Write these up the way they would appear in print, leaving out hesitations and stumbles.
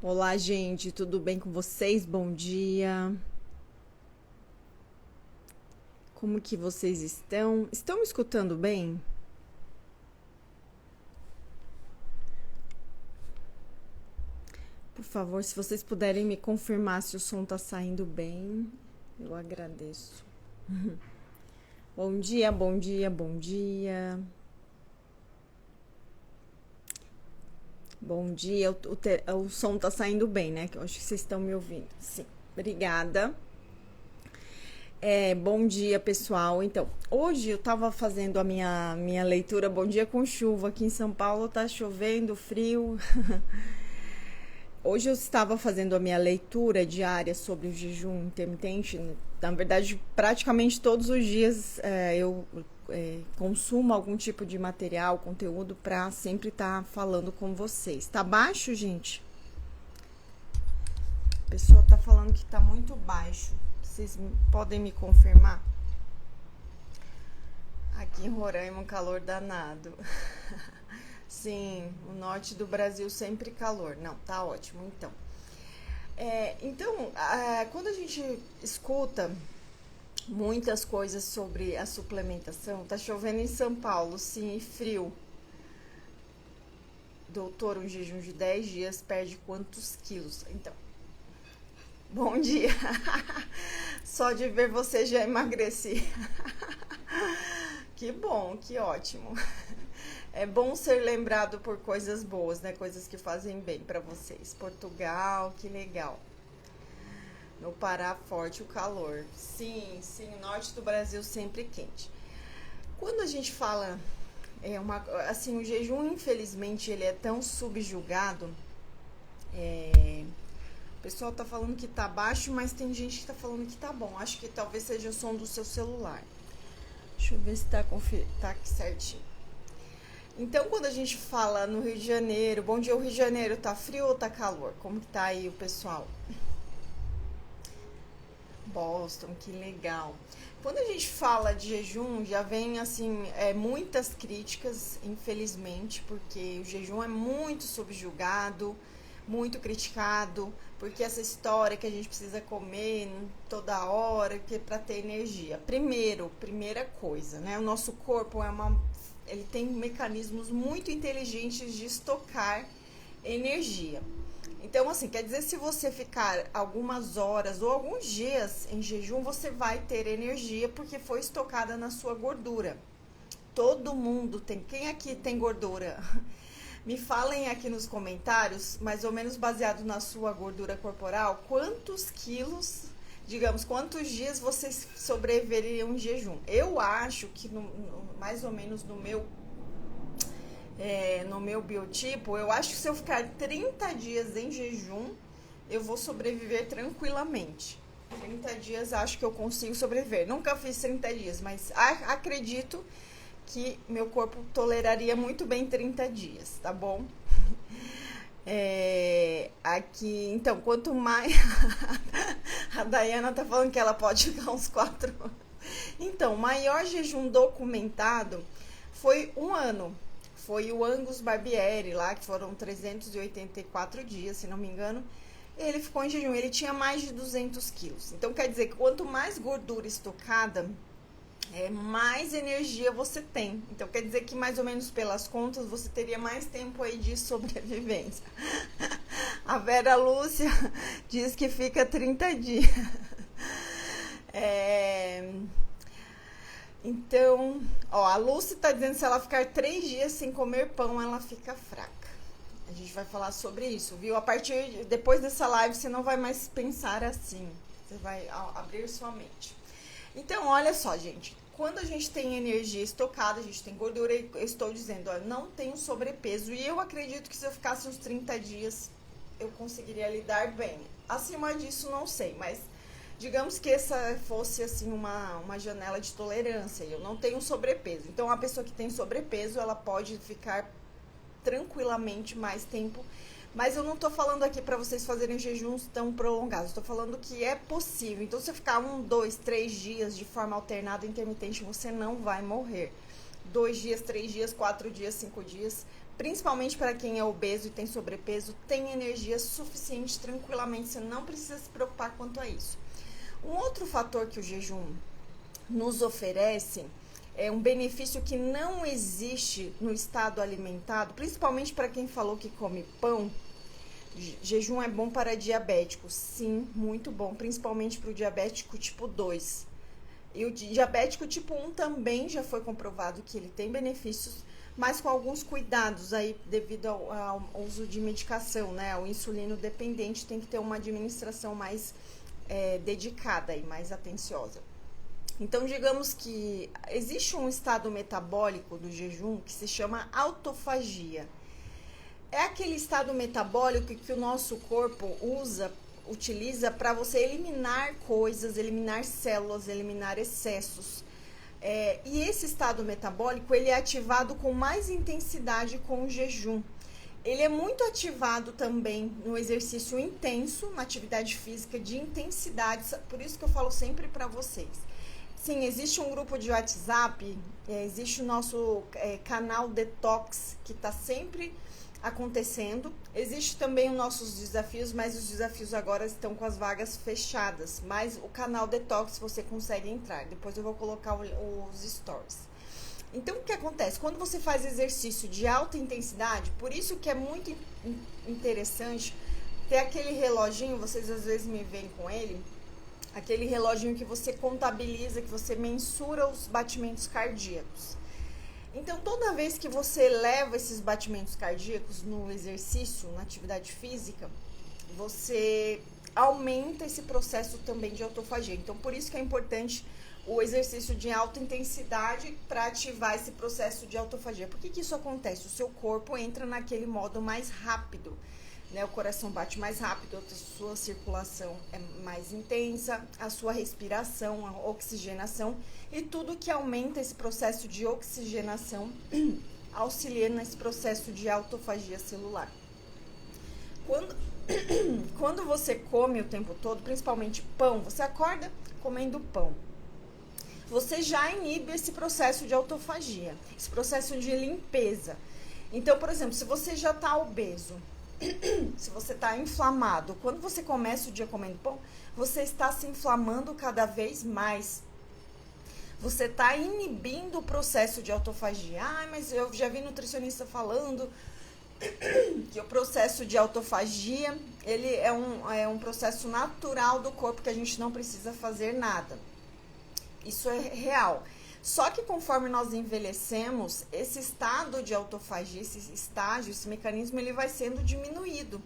Olá, gente, tudo bem com vocês? Bom dia. Como que vocês estão? Estão me escutando bem? Por favor, se vocês puderem me confirmar se o som tá saindo bem, eu agradeço. Bom dia, bom dia, bom dia. Bom dia, o som tá saindo bem, né? Que eu acho que vocês estão me ouvindo. Sim, obrigada. Bom dia, pessoal. Então, hoje eu tava fazendo a minha leitura. Bom dia com chuva. Aqui em São Paulo tá chovendo, frio. Hoje eu estava fazendo a minha leitura diária sobre o jejum intermitente. Na verdade, praticamente todos os dias eu consumo algum tipo de material, conteúdo para sempre estar falando com vocês. Tá baixo, gente? A pessoa tá falando que tá muito baixo. Vocês podem me confirmar? Aqui em Roraima, um calor danado. Sim, o norte do Brasil sempre calor. Não, tá ótimo, então. Quando a gente escuta muitas coisas sobre a suplementação, tá chovendo em São Paulo, sim, e frio. Doutor, um jejum de 10 dias perde quantos quilos? Então, bom dia. Só de ver você já emagreci. Que bom, que ótimo. É bom ser lembrado por coisas boas, né? Coisas que fazem bem para vocês. Portugal, que legal. No Pará, forte o calor. Sim, sim, o norte do Brasil sempre quente. Quando a gente fala, o jejum, infelizmente, ele é tão subjugado. O pessoal tá falando que tá baixo, mas tem gente que tá falando que tá bom. Acho que talvez seja o som do seu celular. Deixa eu ver se tá aqui certinho. Então, quando a gente fala no Rio de Janeiro, bom dia, o Rio de Janeiro tá frio ou tá calor? Como que tá aí o pessoal? Boston, que legal. Quando a gente fala de jejum, já vem assim, muitas críticas, infelizmente, porque o jejum é muito subjugado, muito criticado, porque essa história que a gente precisa comer toda hora, que é para ter energia. Primeira coisa, né? O nosso corpo ele tem mecanismos muito inteligentes de estocar energia. Então, assim, quer dizer, se você ficar algumas horas ou alguns dias em jejum, você vai ter energia porque foi estocada na sua gordura. Todo mundo tem. Quem aqui tem gordura? Me falem aqui nos comentários, mais ou menos baseado na sua gordura corporal, quantos quilos, digamos, quantos dias vocês sobreviveriam em jejum. Eu acho que mais ou menos no meu biotipo, eu acho que se eu ficar 30 dias em jejum, eu vou sobreviver tranquilamente. 30 dias acho que eu consigo sobreviver. Nunca fiz 30 dias, mas acredito que meu corpo toleraria muito bem 30 dias, tá bom? Aqui, então, quanto mais... A Dayana tá falando que ela pode ficar uns 4 anos. Então, o maior jejum documentado foi 1 ano. Foi o Angus Barbieri lá, que foram 384 dias, se não me engano. Ele ficou em jejum, ele tinha mais de 200 quilos. Então, quer dizer que quanto mais gordura estocada, mais energia você tem. Então, quer dizer que mais ou menos pelas contas, você teria mais tempo aí de sobrevivência. A Vera Lúcia diz que fica 30 dias. Então, a Lúcia tá dizendo que se ela ficar 3 dias sem comer pão, ela fica fraca. A gente vai falar sobre isso, viu? Depois dessa live, você não vai mais pensar assim. Você vai abrir sua mente. Então, olha só, gente. Quando a gente tem energia estocada, a gente tem gordura, eu estou dizendo, não tenho sobrepeso. E eu acredito que se eu ficasse uns 30 dias, eu conseguiria lidar bem. Acima disso, não sei, mas digamos que essa fosse assim uma janela de tolerância. Eu não tenho sobrepeso. Então, a pessoa que tem sobrepeso, ela pode ficar tranquilamente mais tempo. Mas eu não tô falando aqui para vocês fazerem jejuns tão prolongados. Estou falando que é possível. Então, se você ficar 1, 2, 3 dias de forma alternada, intermitente, você não vai morrer. 2 dias, 3 dias, 4 dias, 5 dias, principalmente para quem é obeso e tem sobrepeso, tem energia suficiente tranquilamente, você não precisa se preocupar quanto a isso. Um outro fator que o jejum nos oferece é um benefício que não existe no estado alimentado, principalmente para quem falou que come pão. Jejum é bom para diabéticos, sim, muito bom, principalmente para o diabético tipo 2. E o diabético tipo 1 também já foi comprovado que ele tem benefícios, mas com alguns cuidados aí devido ao uso de medicação, né? O insulino dependente tem que ter uma administração mais dedicada e mais atenciosa. Então, digamos que existe um estado metabólico do jejum que se chama autofagia. É aquele estado metabólico que o nosso corpo utiliza para você eliminar coisas, eliminar células, eliminar excessos. E esse estado metabólico, ele é ativado com mais intensidade com o jejum. Ele é muito ativado também no exercício intenso, na atividade física de intensidade, por isso que eu falo sempre para vocês. Sim, existe um grupo de WhatsApp, existe o nosso canal Detox, que está sempre acontecendo. Existe também os nossos desafios, mas os desafios agora estão com as vagas fechadas. Mas o canal Detox você consegue entrar. Depois eu vou colocar os stories. Então, o que acontece? Quando você faz exercício de alta intensidade, por isso que é muito interessante ter aquele reloginho, vocês às vezes me veem com ele, aquele reloginho que você contabiliza, que você mensura os batimentos cardíacos. Então, toda vez que você leva esses batimentos cardíacos no exercício, na atividade física, você aumenta esse processo também de autofagia. Então, por isso que é importante o exercício de alta intensidade para ativar esse processo de autofagia. Por que isso acontece? O seu corpo entra naquele modo mais rápido, né? O coração bate mais rápido, a sua circulação é mais intensa, a sua respiração, a oxigenação e tudo que aumenta esse processo de oxigenação auxilia nesse processo de autofagia celular. Quando você come o tempo todo, principalmente pão, você acorda comendo pão. Você já inibe esse processo de autofagia, esse processo de limpeza. Então, por exemplo, se você já está obeso, se você está inflamado, quando você começa o dia comendo pão, você está se inflamando cada vez mais. Você está inibindo o processo de autofagia. Mas eu já vi nutricionista falando que o processo de autofagia, ele é um processo natural do corpo que a gente não precisa fazer nada. Isso é real. Só que conforme nós envelhecemos, esse estado de autofagia, esse estágio, esse mecanismo, ele vai sendo diminuído.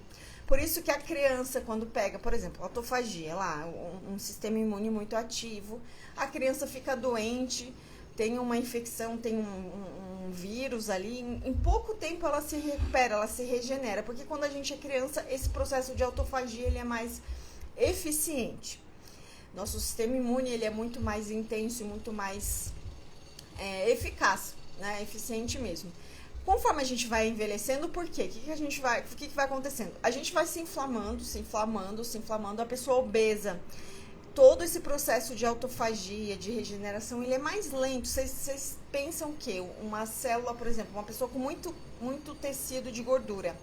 Por isso que a criança, quando pega, por exemplo, autofagia, lá, um sistema imune muito ativo, a criança fica doente, tem uma infecção, tem um vírus ali, em pouco tempo ela se recupera, ela se regenera, porque quando a gente é criança, esse processo de autofagia, ele é mais eficiente. Nosso sistema imune, ele é muito mais intenso e muito mais eficaz, né? Eficiente mesmo. Conforme a gente vai envelhecendo, por quê? O que vai acontecendo? A gente vai se inflamando, a pessoa obesa. Todo esse processo de autofagia, de regeneração, ele é mais lento. Vocês pensam que uma célula, por exemplo, uma pessoa com muito tecido de gordura,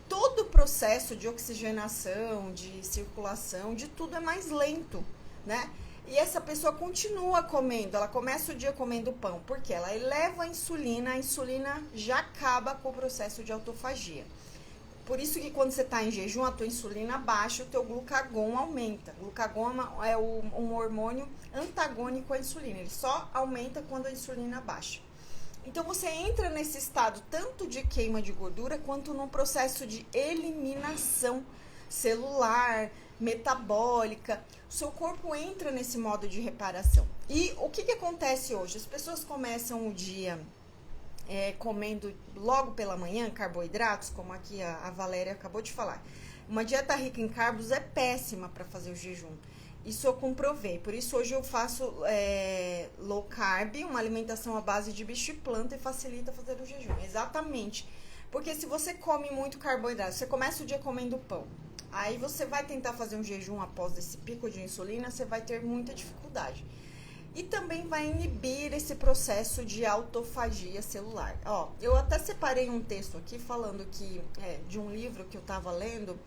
todo o processo de oxigenação, de circulação, de tudo é mais lento, né? E essa pessoa continua comendo, ela começa o dia comendo pão, porque ela eleva a insulina já acaba com o processo de autofagia. Por isso que quando você está em jejum, a tua insulina baixa, o teu glucagon aumenta. O glucagon é um hormônio antagônico à insulina, ele só aumenta quando a insulina baixa. Então, você entra nesse estado tanto de queima de gordura, quanto num processo de eliminação celular, metabólica. O seu corpo entra nesse modo de reparação. E o que acontece hoje? As pessoas começam o dia comendo logo pela manhã carboidratos, como aqui a Valéria acabou de falar. Uma dieta rica em carbos é péssima para fazer o jejum. Isso eu comprovei. Por isso hoje eu faço low carb, uma alimentação à base de bicho e planta, e facilita fazer o jejum. Exatamente. Porque se você come muito carboidrato, você começa o dia comendo pão, aí você vai tentar fazer um jejum após esse pico de insulina, você vai ter muita dificuldade. e também vai inibir esse processo de autofagia celular. Ó, eu até separei um texto aqui falando que de um livro que eu estava lendo.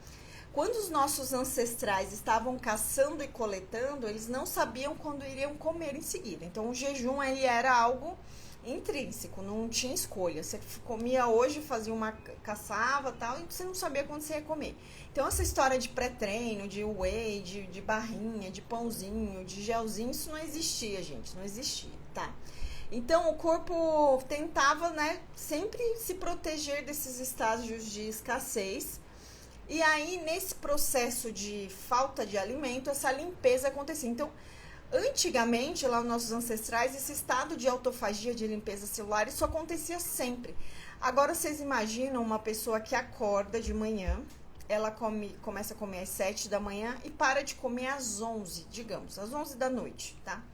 Quando os nossos ancestrais estavam caçando e coletando, eles não sabiam quando iriam comer em seguida. Então, o jejum ele era algo intrínseco, não tinha escolha. Você comia hoje, fazia uma caçava tal, e você não sabia quando você ia comer. Então, essa história de pré-treino, de whey, de barrinha, de pãozinho, de gelzinho, isso não existia, gente, não existia, tá? Então, o corpo tentava, né, sempre se proteger desses estágios de escassez. E aí, nesse processo de falta de alimento, essa limpeza acontecia. Então, antigamente, lá nos nossos ancestrais, esse estado de autofagia, de limpeza celular, isso acontecia sempre. Agora, vocês imaginam uma pessoa que acorda de manhã, ela começa a comer às 7 da manhã e para de comer às 11, digamos, às 11 da noite, tá?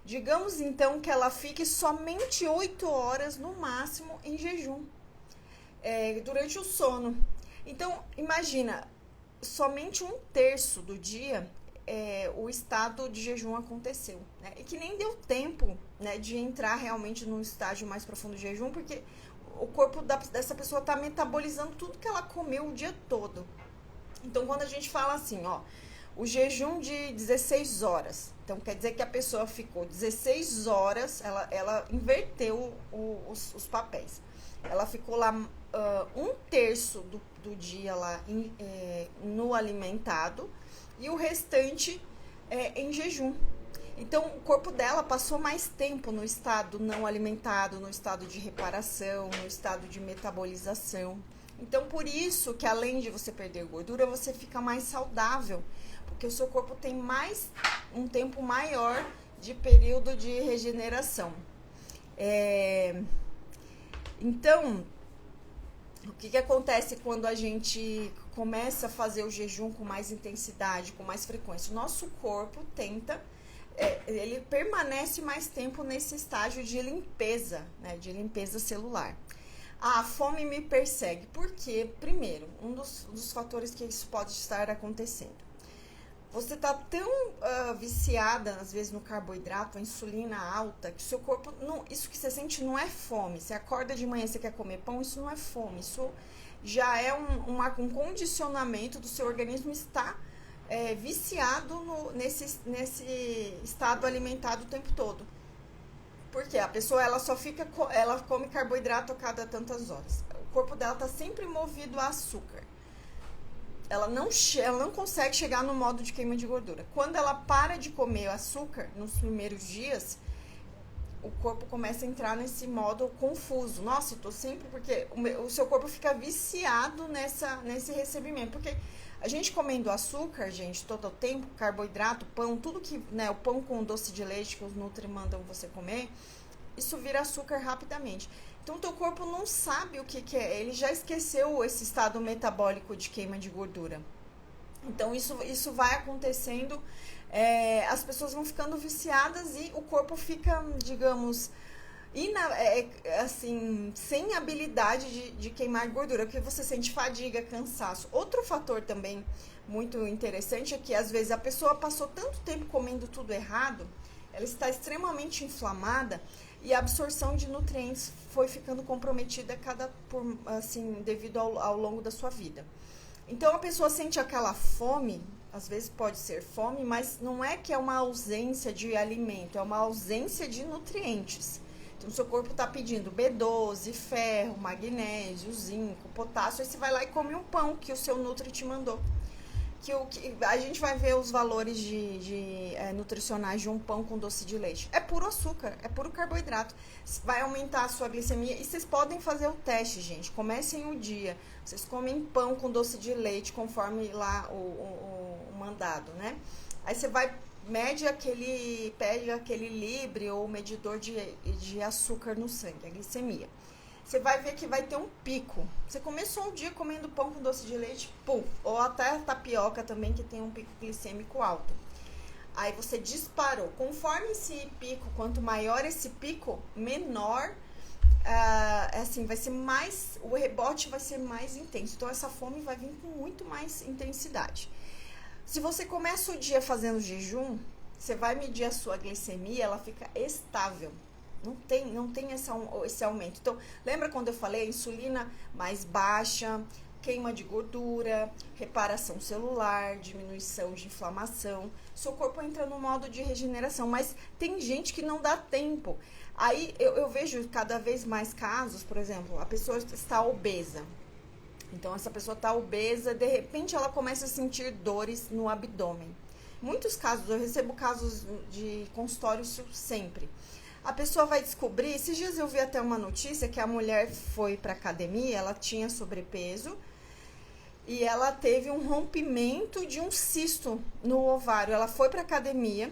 Digamos, então, que ela fique somente 8 horas, no máximo, em jejum, durante o sono. Então, imagina, somente 1/3 do dia o estado de jejum aconteceu, né? E que nem deu tempo, né, de entrar realmente num estágio mais profundo de jejum, porque o corpo dessa pessoa está metabolizando tudo que ela comeu o dia todo. Então, quando a gente fala assim, ó, o jejum de 16 horas, então quer dizer que a pessoa ficou 16 horas, ela inverteu os papéis. Ela ficou lá 1/3 do dia lá no alimentado e o restante em jejum. Então, o corpo dela passou mais tempo no estado não alimentado, no estado de reparação, no estado de metabolização. Então, por isso que além de você perder gordura, você fica mais saudável, porque o seu corpo tem um tempo maior de período de regeneração. Então, o que acontece quando a gente começa a fazer o jejum com mais intensidade, com mais frequência? O nosso corpo tenta, ele permanece mais tempo nesse estágio de limpeza, né, de limpeza celular. A fome me persegue, porque, primeiro, um dos fatores que isso pode estar acontecendo. Você tá tão viciada, às vezes, no carboidrato, a insulina alta, que o seu corpo, isso que você sente não é fome. Você acorda de manhã e você quer comer pão, isso não é fome. Isso já é um condicionamento do seu organismo estar viciado nesse estado alimentado o tempo todo. Porque a pessoa, ela come carboidrato a cada tantas horas. O corpo dela tá sempre movido a açúcar. Ela não consegue chegar no modo de queima de gordura. Quando ela para de comer açúcar, nos primeiros dias, o corpo começa a entrar nesse modo confuso. Nossa, eu tô sempre... Porque o seu corpo fica viciado nesse recebimento. Porque a gente comendo açúcar, gente, todo o tempo, carboidrato, pão, tudo que... né, o pão com doce de leite que os nutri mandam você comer, isso vira açúcar rapidamente. Então, o teu corpo não sabe o que é. Ele já esqueceu esse estado metabólico de queima de gordura. Então, isso vai acontecendo. As pessoas vão ficando viciadas e o corpo fica, digamos, assim, sem habilidade de queimar gordura. Porque você sente fadiga, cansaço. Outro fator também muito interessante é que, às vezes, a pessoa passou tanto tempo comendo tudo errado, ela está extremamente inflamada, e a absorção de nutrientes foi ficando comprometida devido ao longo da sua vida. Então, a pessoa sente aquela fome, às vezes pode ser fome, mas não é que é uma ausência de alimento, é uma ausência de nutrientes. Então, o seu corpo está pedindo B12, ferro, magnésio, zinco, potássio, aí você vai lá e come um pão que o seu nutri te mandou. A gente vai ver os valores nutricionais de um pão com doce de leite. É puro açúcar, é puro carboidrato. Vai aumentar a sua glicemia. E vocês podem fazer o teste, gente. Comecem o dia. Vocês comem pão com doce de leite, conforme lá o mandado, né? Aí você pede aquele Libre ou medidor de açúcar no sangue, a glicemia. Você vai ver que vai ter um pico. Você começou um dia comendo pão com doce de leite, pum, ou até tapioca também, que tem um pico glicêmico alto. Aí você disparou. Conforme esse pico, quanto maior esse pico, menor, vai ser mais, o rebote vai ser mais intenso. Então, essa fome vai vir com muito mais intensidade. Se você começa o dia fazendo jejum, você vai medir a sua glicemia, ela fica estável. Não tem esse aumento. Então, lembra quando eu falei a insulina mais baixa, queima de gordura, reparação celular, diminuição de inflamação. Seu corpo entra no modo de regeneração, mas tem gente que não dá tempo. Aí eu vejo cada vez mais casos, por exemplo, a pessoa está obesa. Então, essa pessoa está obesa, de repente ela começa a sentir dores no abdômen. Muitos casos, eu recebo casos de consultório sempre. A pessoa vai descobrir, esses dias eu vi até uma notícia que a mulher foi para academia, ela tinha sobrepeso e ela teve um rompimento de um cisto no ovário. Ela foi para academia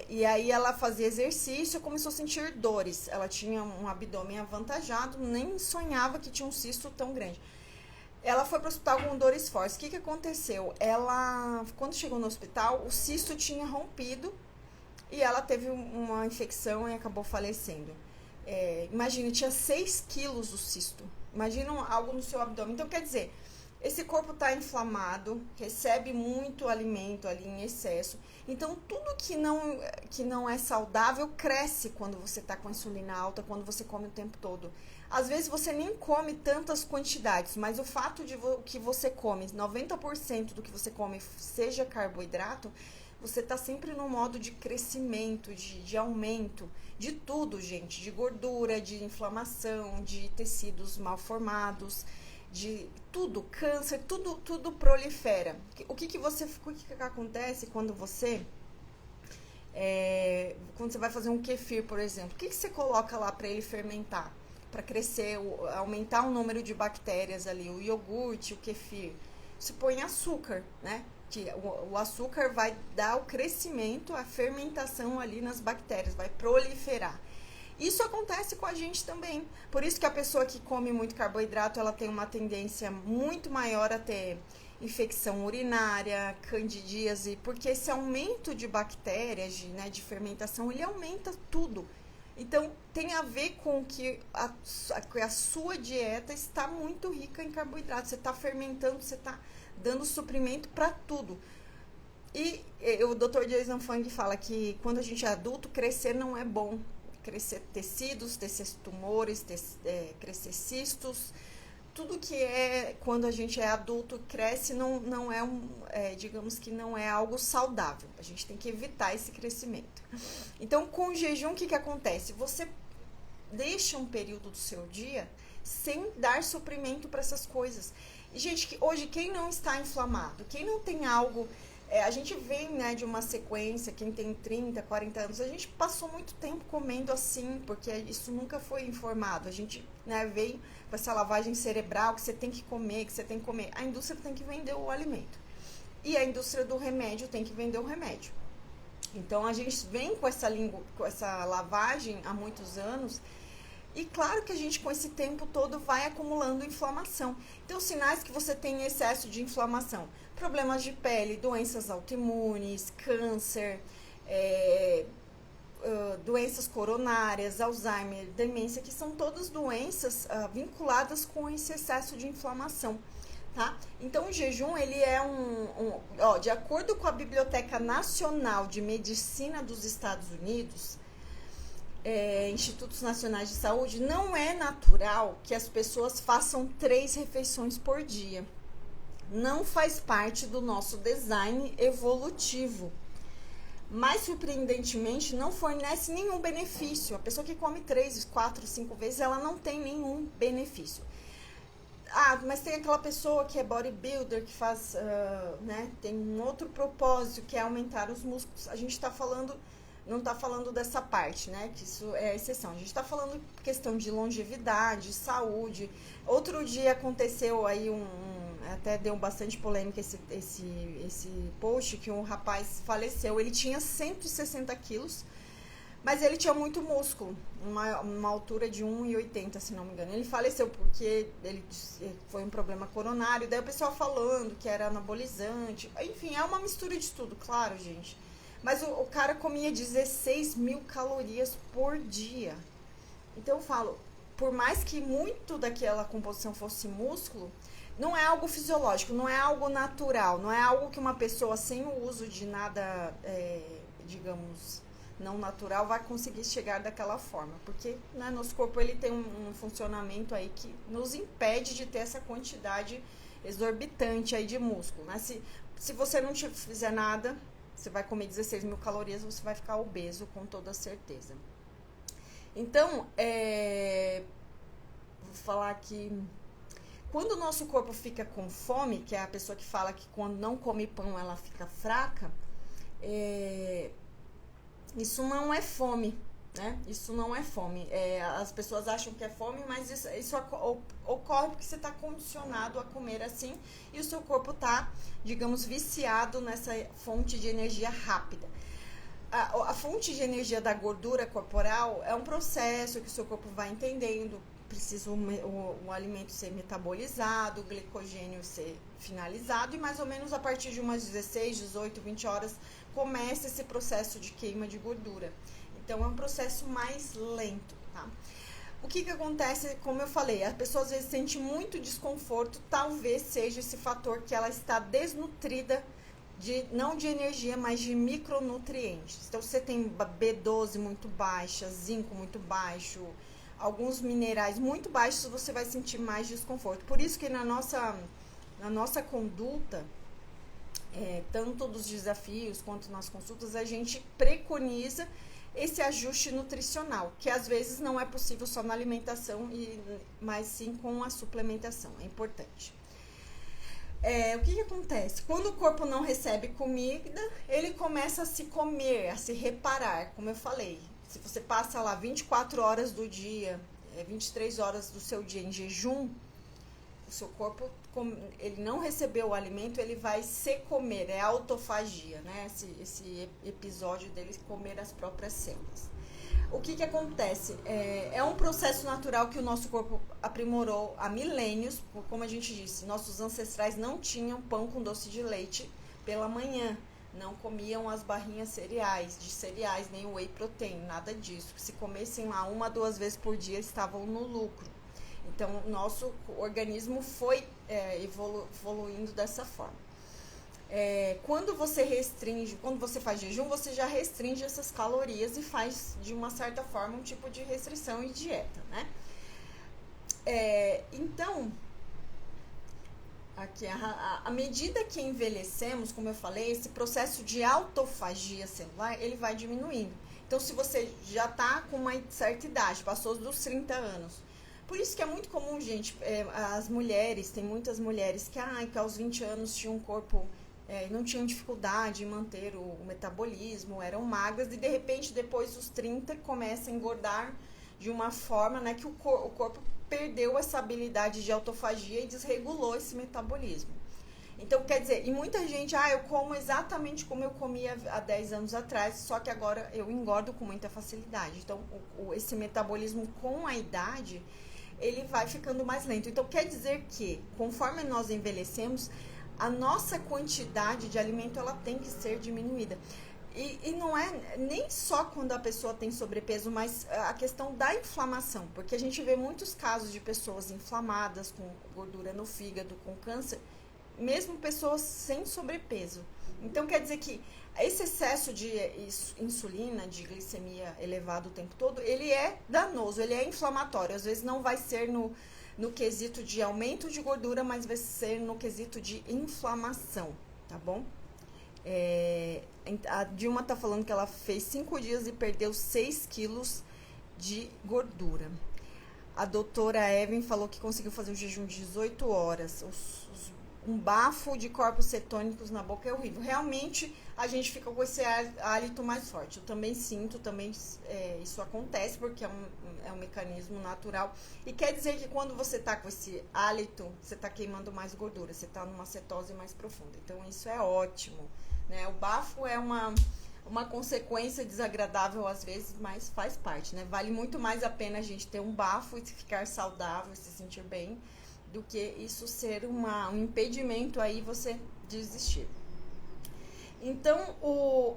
e aí ela fazia exercício e começou a sentir dores. Ela tinha um abdômen avantajado, nem sonhava que tinha um cisto tão grande. Ela foi para o hospital com dores fortes. O que aconteceu? Ela, quando chegou no hospital, o cisto tinha rompido e ela teve uma infecção e acabou falecendo. Imagina, tinha 6 quilos o cisto. Imagina algo no seu abdômen. Então, quer dizer, esse corpo está inflamado, recebe muito alimento ali em excesso. Então, tudo que não é saudável cresce quando você está com a insulina alta, quando você come o tempo todo. Às vezes, você nem come tantas quantidades, mas o fato de que você come, 90% do que você come seja carboidrato, você está sempre no modo de crescimento, de aumento, de tudo, gente. De gordura, de inflamação, de tecidos mal formados, de tudo, câncer, tudo prolifera. O que acontece quando você vai fazer um kefir, por exemplo? O que você coloca lá para ele fermentar? Para crescer, aumentar o número de bactérias ali, o iogurte, o kefir. Você põe açúcar, né? Que o açúcar vai dar o crescimento, a fermentação ali nas bactérias, vai proliferar. Isso acontece com a gente também. Por isso que a pessoa que come muito carboidrato, ela tem uma tendência muito maior a ter infecção urinária, candidíase, porque esse aumento de bactérias, de fermentação, ele aumenta tudo. Então, tem a ver com que a sua dieta está muito rica em carboidrato. Você está fermentando, você está dando suprimento para tudo. E o Dr. Jason Fung fala que quando a gente é adulto, crescer não é bom. Crescer tecidos, tumores, crescer cistos. Tudo que quando a gente é adulto, cresce, não é digamos que não é algo saudável. A gente tem que evitar esse crescimento. Então, com o jejum, o que acontece? Você deixa um período do seu dia sem dar suprimento para essas coisas. E, gente, hoje, quem não está inflamado, quem não tem algo... a gente vem, de uma sequência, quem tem 30, 40 anos, a gente passou muito tempo comendo assim, porque isso nunca foi informado. A gente veio com essa lavagem cerebral, que você tem que comer, A indústria tem que vender o alimento. E a indústria do remédio tem que vender o remédio. Então, a gente vem com essa lavagem há muitos anos. E claro que a gente, com esse tempo todo, vai acumulando inflamação. Então, sinais que você tem excesso de inflamação: problemas de pele, doenças autoimunes, câncer, doenças coronárias, Alzheimer, demência, que são todas doenças vinculadas com esse excesso de inflamação. Tá? Então, o jejum, ele é de acordo com a Biblioteca Nacional de Medicina dos Estados Unidos, Institutos Nacionais de Saúde, não é natural que as pessoas façam 3 refeições por dia. Não faz parte do nosso design evolutivo. Mas, surpreendentemente, não fornece nenhum benefício. A pessoa que come 3, 4, 5 vezes, ela não tem nenhum benefício. Mas tem aquela pessoa que é bodybuilder, que faz, tem um outro propósito, que é aumentar os músculos. A gente não está falando dessa parte, que isso é a exceção. A gente está falando questão de longevidade, saúde. Outro dia aconteceu aí até deu bastante polêmica esse post, que um rapaz faleceu. Ele tinha 160 quilos, mas ele tinha muito músculo, uma altura de 1,80, se não me engano. Ele faleceu porque foi um problema coronário. Daí o pessoal falando que era anabolizante. Enfim, é uma mistura de tudo, claro, gente. Mas o cara comia 16 mil calorias por dia. Então eu falo, por mais que muito daquela composição fosse músculo, não é algo fisiológico, não é algo natural, não é algo que uma pessoa sem o uso de nada, digamos, não natural vai conseguir chegar daquela forma, porque, né, nosso corpo ele tem um funcionamento aí que nos impede de ter essa quantidade exorbitante aí de músculo, né? Se você não fizer nada, você vai comer 16 mil calorias, você vai ficar obeso com toda certeza. Então, vou falar aqui, quando o nosso corpo fica com fome, que é a pessoa que fala que quando não come pão ela fica fraca, isso não é fome, né? Isso não é fome. As pessoas acham que é fome, mas isso ocorre porque você está condicionado a comer assim e o seu corpo está, digamos, viciado nessa fonte de energia rápida. A fonte de energia da gordura corporal é um processo que o seu corpo vai entendendo. Precisa o alimento ser metabolizado, o glicogênio ser finalizado e mais ou menos a partir de umas 16, 18, 20 horas começa esse processo de queima de gordura. Então é um processo mais lento, tá? O que acontece, como eu falei, a pessoa às vezes sente muito desconforto, talvez seja esse fator que ela está desnutrida, não de energia, mas de micronutrientes. Então você tem B12 muito baixa, zinco muito baixo, alguns minerais muito baixos, você vai sentir mais desconforto. Por isso que na nossa conduta, tanto dos desafios quanto nas consultas, a gente preconiza esse ajuste nutricional, que às vezes não é possível só na alimentação, mas sim com a suplementação, é importante. O que acontece? Quando o corpo não recebe comida, ele começa a se comer, a se reparar, como eu falei. Se você passa lá 24 horas do dia, 23 horas do seu dia em jejum, o seu corpo, ele não recebeu o alimento, ele vai se comer, é autofagia, né? Esse episódio dele comer as próprias células. O que acontece? É um processo natural que o nosso corpo aprimorou há milênios, como a gente disse, nossos ancestrais não tinham pão com doce de leite pela manhã, não comiam as barrinhas de cereais, nem whey protein, nada disso. Se comessem lá 1 a 2 vezes por dia, estavam no lucro. Então, o nosso organismo foi evoluindo dessa forma. Quando você faz jejum, você já restringe essas calorias e faz, de uma certa forma, um tipo de restrição e dieta, né? Então, aqui, à medida que envelhecemos, como eu falei, esse processo de autofagia celular, ele vai diminuindo. Então, se você já está com uma certa idade, passou dos 30 anos, por isso que é muito comum, gente, as mulheres, tem muitas mulheres que aos 20 anos tinham um corpo, não tinham dificuldade em manter o metabolismo, eram magras e de repente depois dos 30 começam a engordar de uma forma, né, que o corpo perdeu essa habilidade de autofagia e desregulou esse metabolismo. Então, quer dizer, e muita gente, eu como exatamente como eu comia há 10 anos atrás, só que agora eu engordo com muita facilidade. Então, esse metabolismo com a idade, ele vai ficando mais lento. Então, quer dizer que, conforme nós envelhecemos, a nossa quantidade de alimento, ela tem que ser diminuída. E não é nem só quando a pessoa tem sobrepeso, mas a questão da inflamação. Porque a gente vê muitos casos de pessoas inflamadas, com gordura no fígado, com câncer, mesmo pessoas sem sobrepeso. Então, quer dizer que esse excesso de insulina, de glicemia elevado o tempo todo, ele é danoso, ele é inflamatório. Às vezes não vai ser no quesito de aumento de gordura, mas vai ser no quesito de inflamação, tá bom? A Dilma tá falando que ela fez 5 dias e perdeu 6 quilos de gordura. A doutora Evan falou que conseguiu fazer um jejum de 18 horas. Um bafo de corpos cetônicos na boca é horrível. Realmente, a gente fica com esse hálito mais forte. Eu também sinto, isso acontece, porque é um mecanismo natural. E quer dizer que quando você está com esse hálito, você está queimando mais gordura, você está numa cetose mais profunda. Então, isso é ótimo, né? O bafo é uma consequência desagradável às vezes, mas faz parte, né? Vale muito mais a pena a gente ter um bafo e ficar saudável, se sentir bem, do que isso ser um impedimento aí você desistir. Então,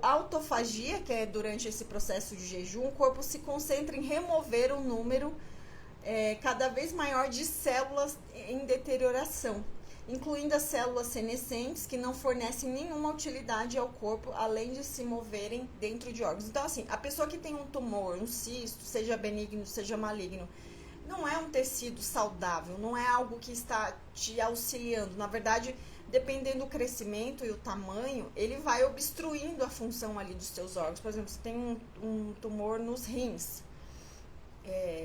a autofagia, que é durante esse processo de jejum, o corpo se concentra em remover um número cada vez maior de células em deterioração. incluindo as células senescentes, que não fornecem nenhuma utilidade ao corpo, além de se moverem dentro de órgãos. Então, assim, a pessoa que tem um tumor, um cisto, seja benigno, seja maligno, não é um tecido saudável, não é algo que está te auxiliando. Na verdade, dependendo do crescimento e o tamanho, ele vai obstruindo a função ali dos seus órgãos. Por exemplo, você tem um tumor nos rins.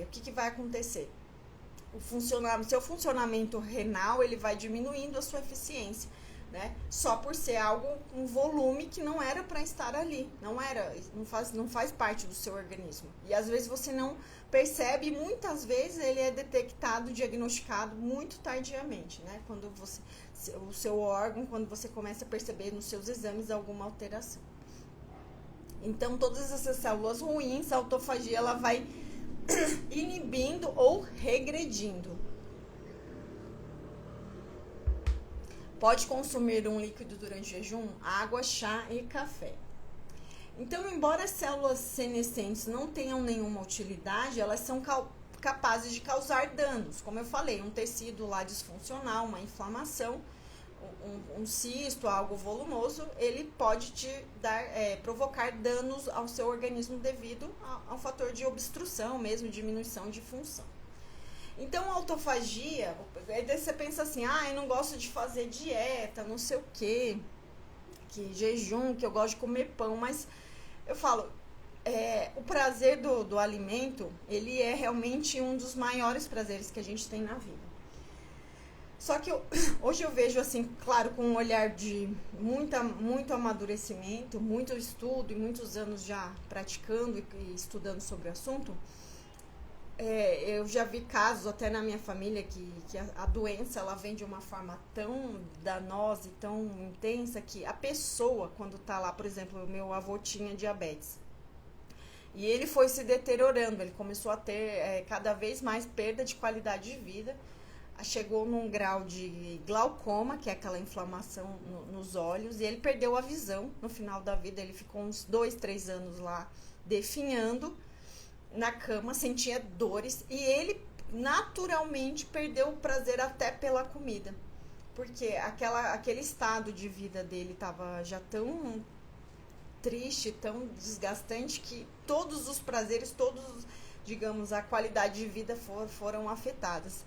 O que vai acontecer? Seu funcionamento renal, ele vai diminuindo a sua eficiência, né? Só por ser um volume que não era para estar ali, não faz parte do seu organismo. E às vezes você não percebe, e muitas vezes ele é detectado, diagnosticado muito tardiamente, né? Quando o seu órgão, quando você começa a perceber nos seus exames alguma alteração. Então, todas essas células ruins, a autofagia, ela vai inibindo ou regredindo. Pode consumir um líquido durante o jejum, água, chá e café. Então, embora as células senescentes não tenham nenhuma utilidade, elas são capazes de causar danos. Como eu falei, um tecido lá disfuncional, uma inflamação, um cisto, algo volumoso, ele pode provocar danos ao seu organismo devido ao fator de obstrução mesmo, diminuição de função. Então, a autofagia, aí você pensa assim, eu não gosto de fazer dieta, não sei o quê, que jejum, que eu gosto de comer pão, mas eu falo, o prazer do alimento, ele é realmente um dos maiores prazeres que a gente tem na vida. Só que hoje eu vejo, assim, claro, com um olhar de muito amadurecimento, muito estudo e muitos anos já praticando e estudando sobre o assunto, eu já vi casos até na minha família que a doença, ela vem de uma forma tão danosa e tão intensa que a pessoa, quando tá lá, por exemplo, o meu avô tinha diabetes. E ele foi se deteriorando, ele começou a ter cada vez mais perda de qualidade de vida. Chegou num grau de glaucoma, que é aquela inflamação nos olhos, e ele perdeu a visão no final da vida. Ele ficou uns 2, 3 anos lá definhando na cama, sentia dores, e ele naturalmente perdeu o prazer até pela comida, porque aquele estado de vida dele estava já tão triste, tão desgastante, que todos os prazeres, digamos, a qualidade de vida foram afetadas.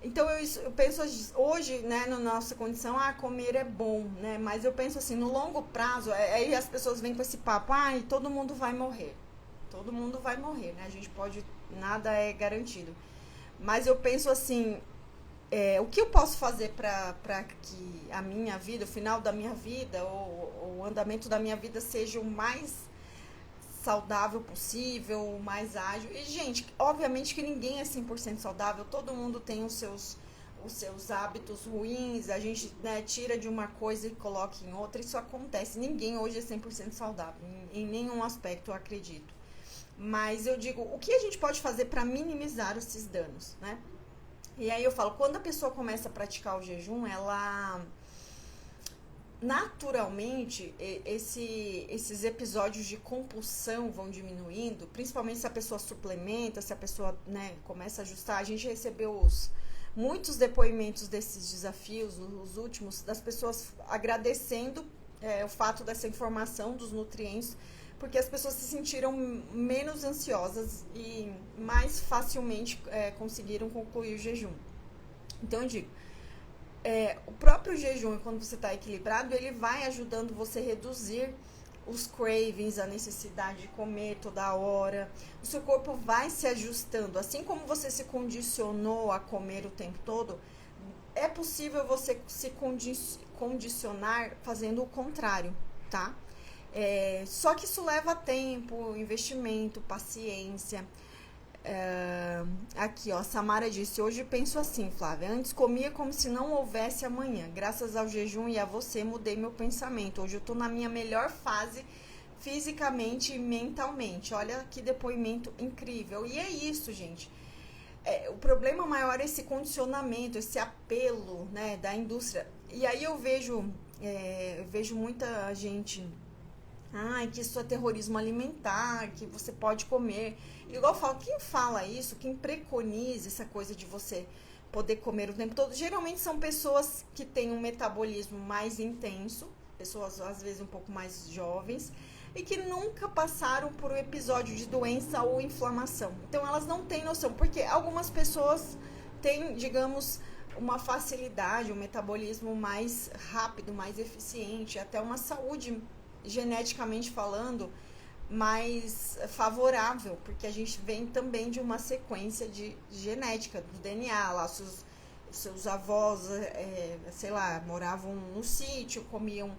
Então, eu penso hoje, né, na nossa condição, comer é bom, né? Mas eu penso assim, no longo prazo, aí as pessoas vêm com esse papo, todo mundo vai morrer. Todo mundo vai morrer, né? A gente nada é garantido. Mas eu penso assim, o que eu posso fazer para que a minha vida, o final da minha vida, ou o andamento da minha vida seja o mais saudável possível, o mais ágil. E, gente, obviamente que ninguém é 100% saudável, todo mundo tem os seus hábitos ruins, a gente, né, tira de uma coisa e coloca em outra, isso acontece. Ninguém hoje é 100% saudável, em nenhum aspecto, eu acredito. Mas eu digo, o que a gente pode fazer para minimizar esses danos, né? E aí eu falo, quando a pessoa começa a praticar o jejum, ela naturalmente, esses episódios de compulsão vão diminuindo, principalmente se a pessoa suplementa, se a pessoa, né, começa a ajustar. A gente recebeu muitos depoimentos desses desafios, os últimos, das pessoas agradecendo o fato dessa informação dos nutrientes, porque as pessoas se sentiram menos ansiosas e mais facilmente conseguiram concluir o jejum. Então, eu digo, o próprio jejum, quando você está equilibrado, ele vai ajudando você a reduzir os cravings, a necessidade de comer toda hora. O seu corpo vai se ajustando. Assim como você se condicionou a comer o tempo todo, é possível você se condicionar fazendo o contrário, tá? Só que isso leva tempo, investimento, paciência. Aqui, ó, Samara disse, hoje penso assim, Flávia, antes comia como se não houvesse amanhã, graças ao jejum e a você mudei meu pensamento, hoje eu tô na minha melhor fase fisicamente e mentalmente. Olha que depoimento incrível. E é isso, gente, o problema maior é esse condicionamento, esse apelo, né, da indústria. E aí eu vejo muita gente, que isso é terrorismo alimentar, que você pode comer. Igual eu falo, quem fala isso, quem preconiza essa coisa de você poder comer o tempo todo. Geralmente são pessoas que têm um metabolismo mais intenso, pessoas às vezes um pouco mais jovens, e que nunca passaram por um episódio de doença ou inflamação. Então elas não têm noção, porque algumas pessoas têm, digamos, uma facilidade, um metabolismo mais rápido, mais eficiente, até uma saúde, geneticamente falando, mais favorável, porque a gente vem também de uma sequência de genética, do DNA, lá seus avós, sei lá, moravam no sítio, comiam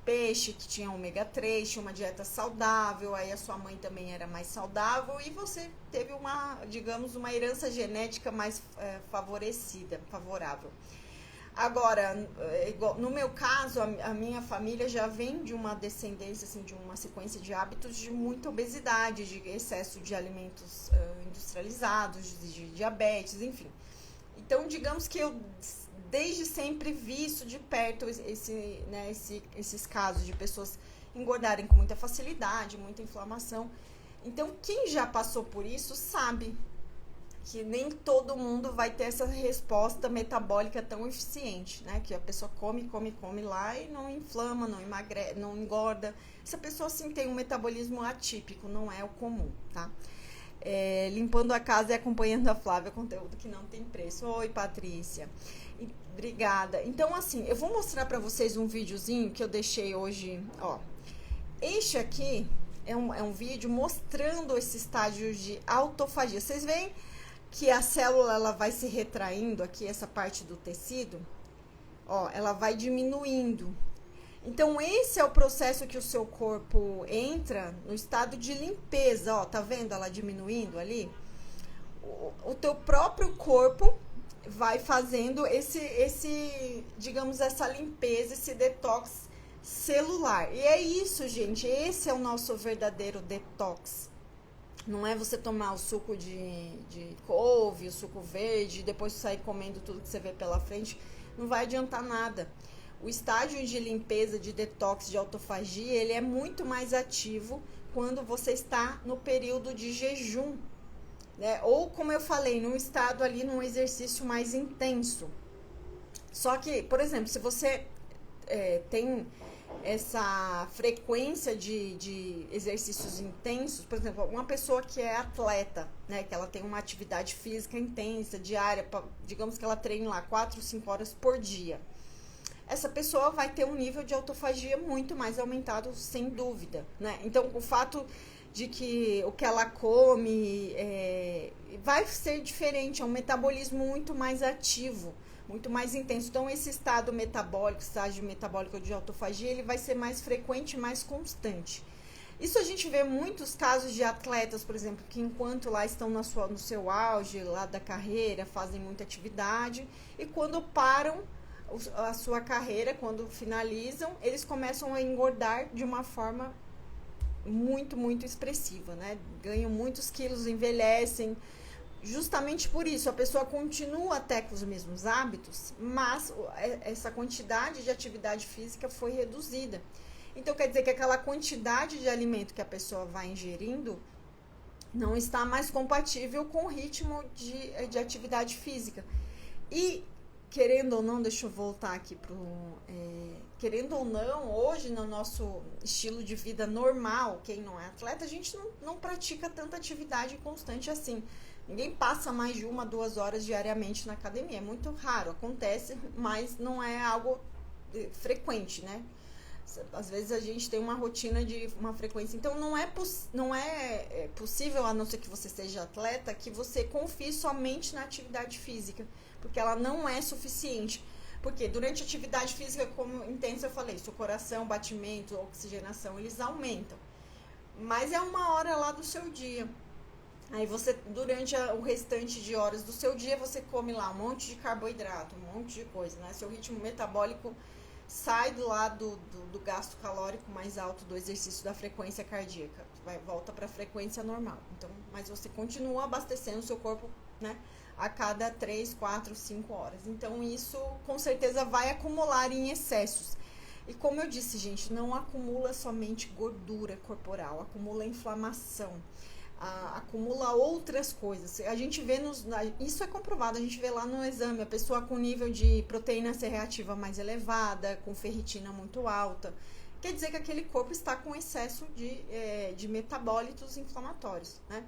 peixe que tinha ômega 3, tinha uma dieta saudável, aí a sua mãe também era mais saudável e você teve digamos, uma herança genética mais favorável. Agora, no meu caso, a minha família já vem de uma descendência, assim, de uma sequência de hábitos de muita obesidade, de excesso de alimentos industrializados, de diabetes, enfim. Então, digamos que eu desde sempre vi isso de perto, esses casos de pessoas engordarem com muita facilidade, muita inflamação. Então, quem já passou por isso sabe que nem todo mundo vai ter essa resposta metabólica tão eficiente, né? Que a pessoa come lá e não inflama, não emagrece, não engorda. Essa pessoa, sim, tem um metabolismo atípico, não é o comum, tá? Limpando a casa e acompanhando a Flávia, conteúdo que não tem preço. Oi, Patrícia. Obrigada. Então, assim, eu vou mostrar pra vocês um videozinho que eu deixei hoje, ó. Este aqui é um vídeo mostrando esse estágio de autofagia. Vocês veem que a célula, ela vai se retraindo aqui, essa parte do tecido, ó, ela vai diminuindo. Então, esse é o processo que o seu corpo entra no estado de limpeza, ó, tá vendo ela diminuindo ali? O teu próprio corpo vai fazendo digamos, essa limpeza, esse detox celular. E é isso, gente, esse é o nosso verdadeiro detox. Não é você tomar o suco de couve, o suco verde, e depois sair comendo tudo que você vê pela frente. Não vai adiantar nada. O estágio de limpeza, de detox, de autofagia, ele é muito mais ativo quando você está no período de jejum, né? Ou, como eu falei, num estado ali, num exercício mais intenso. Só que, por exemplo, se você tem essa frequência de exercícios intensos, por exemplo, uma pessoa que é atleta, né, que ela tem uma atividade física intensa, diária, digamos que ela treine lá 4, 5 horas por dia, essa pessoa vai ter um nível de autofagia muito mais aumentado, sem dúvida, né? Então, o fato de que o que ela come vai ser diferente, é um metabolismo muito mais ativo, muito mais intenso. Então, esse estado metabólico, estágio metabólico de autofagia, ele vai ser mais frequente, mais constante. Isso a gente vê muitos casos de atletas, por exemplo, que enquanto lá estão no seu auge lá da carreira, fazem muita atividade, e quando param a sua carreira, quando finalizam, eles começam a engordar de uma forma muito, muito expressiva, né? Ganham muitos quilos, envelhecem. Justamente por isso, a pessoa continua até com os mesmos hábitos, mas essa quantidade de atividade física foi reduzida. Então, quer dizer que aquela quantidade de alimento que a pessoa vai ingerindo não está mais compatível com o ritmo de atividade física. E, querendo ou não, deixa eu voltar aqui querendo ou não, hoje no nosso estilo de vida normal, quem não é atleta, a gente não pratica tanta atividade constante assim. Ninguém passa mais de 1, 2 horas diariamente na academia. É muito raro, acontece, mas não é algo frequente, né? Às vezes a gente tem uma rotina de uma frequência. Então não é possível, a não ser que você seja atleta, que você confie somente na atividade física, porque ela não é suficiente. Porque durante a atividade física, como intensa eu falei, seu coração, batimento, oxigenação, eles aumentam. Mas é uma hora lá do seu dia. Aí você, durante o restante de horas do seu dia, você come lá um monte de carboidrato, um monte de coisa, né? Seu ritmo metabólico sai do lado do gasto calórico mais alto do exercício da frequência cardíaca. Volta para a frequência normal. Então, mas você continua abastecendo o seu corpo, né? A cada 3, 4, 5 horas. Então, isso com certeza vai acumular em excessos. E como eu disse, gente, não acumula somente gordura corporal, acumula inflamação. acumula outras coisas. A gente vê isso é comprovado, a gente vê lá no exame, a pessoa com nível de proteína C reativa mais elevada, com ferritina muito alta. Quer dizer que aquele corpo está com excesso de metabólitos inflamatórios, né?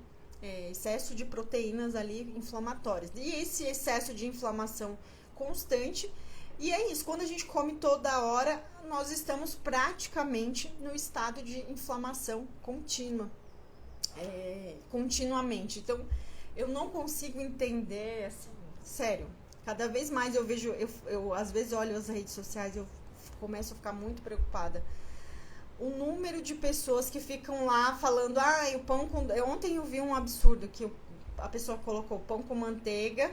Excesso de proteínas ali inflamatórias. E esse excesso de inflamação constante, e é isso, quando a gente come toda hora, nós estamos praticamente no estado de inflamação contínua. Continuamente. Então, eu não consigo entender, assim, sério, cada vez mais eu vejo, eu às vezes olho as redes sociais, eu começo a ficar muito preocupada. O número de pessoas que ficam lá falando, o pão com... Ontem eu vi um absurdo, que a pessoa colocou pão com manteiga,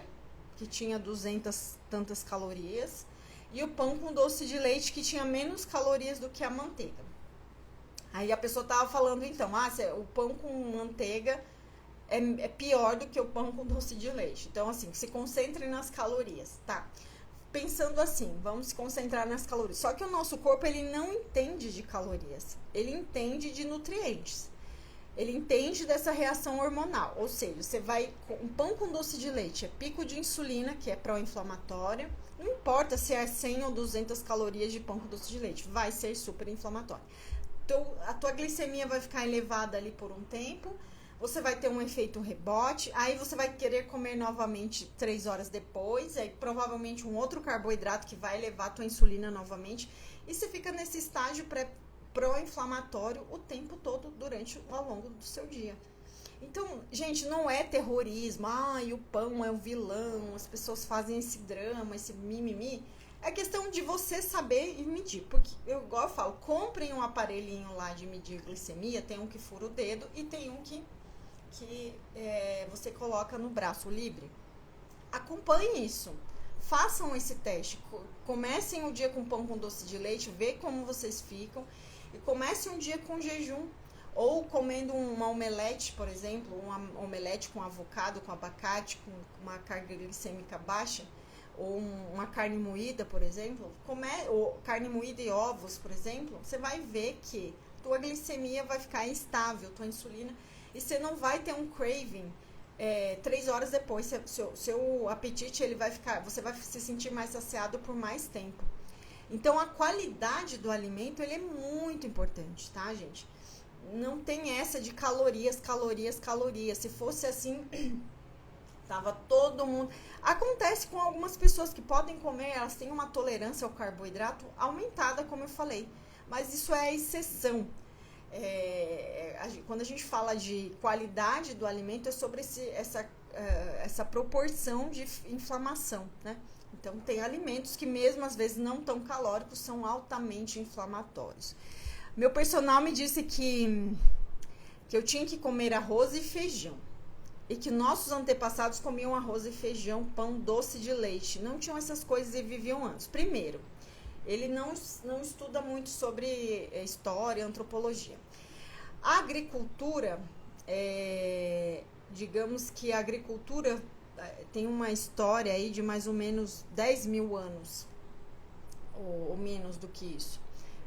que tinha 200 tantas calorias, e o pão com doce de leite, que tinha menos calorias do que a manteiga. Aí a pessoa tava falando, então, o pão com manteiga é pior do que o pão com doce de leite. Então, assim, se concentre nas calorias, tá? Pensando assim, vamos se concentrar nas calorias. Só que o nosso corpo, ele não entende de calorias. Ele entende de nutrientes. Ele entende dessa reação hormonal. Ou seja, você vai... Um pão com doce de leite é pico de insulina, que é pró-inflamatória. Não importa se é 100 ou 200 calorias de pão com doce de leite. Vai ser super inflamatório. Então, a tua glicemia vai ficar elevada ali por um tempo, você vai ter um efeito rebote, aí você vai querer comer novamente 3 horas depois, aí provavelmente um outro carboidrato que vai elevar a tua insulina novamente, e você fica nesse estágio pró-inflamatório o tempo todo ao longo do seu dia. Então, gente, não é terrorismo, o pão é o vilão, as pessoas fazem esse drama, esse mimimi. É questão de você saber e medir, porque igual eu falo, comprem um aparelhinho lá de medir glicemia, tem um que fura o dedo e tem um que você coloca no braço livre. Acompanhem isso, façam esse teste, comecem o dia com pão com doce de leite, vê como vocês ficam, e comecem um dia com jejum, ou comendo uma omelete, por exemplo, uma omelete com avocado, com abacate, com uma carga glicêmica baixa, ou uma carne moída, por exemplo, ou carne moída e ovos, por exemplo, você vai ver que tua glicemia vai ficar instável, tua insulina, e você não vai ter um craving 3 horas depois. Seu apetite, você vai se sentir mais saciado por mais tempo. Então, a qualidade do alimento, ele é muito importante, tá, gente? Não tem essa de calorias. Se fosse assim... Tava todo mundo... Acontece com algumas pessoas que podem comer, elas têm uma tolerância ao carboidrato aumentada, como eu falei. Mas isso é a exceção. Quando a gente fala de qualidade do alimento, é sobre essa proporção de inflamação, né? Então, tem alimentos que mesmo às vezes não tão calóricos, são altamente inflamatórios. Meu personal me disse que eu tinha que comer arroz e feijão. E que nossos antepassados comiam arroz e feijão, pão, doce de leite. Não tinham essas coisas e viviam anos. Primeiro, ele não estuda muito sobre história, antropologia. A agricultura, digamos que a agricultura tem uma história aí de mais ou menos 10 mil anos, ou menos do que isso.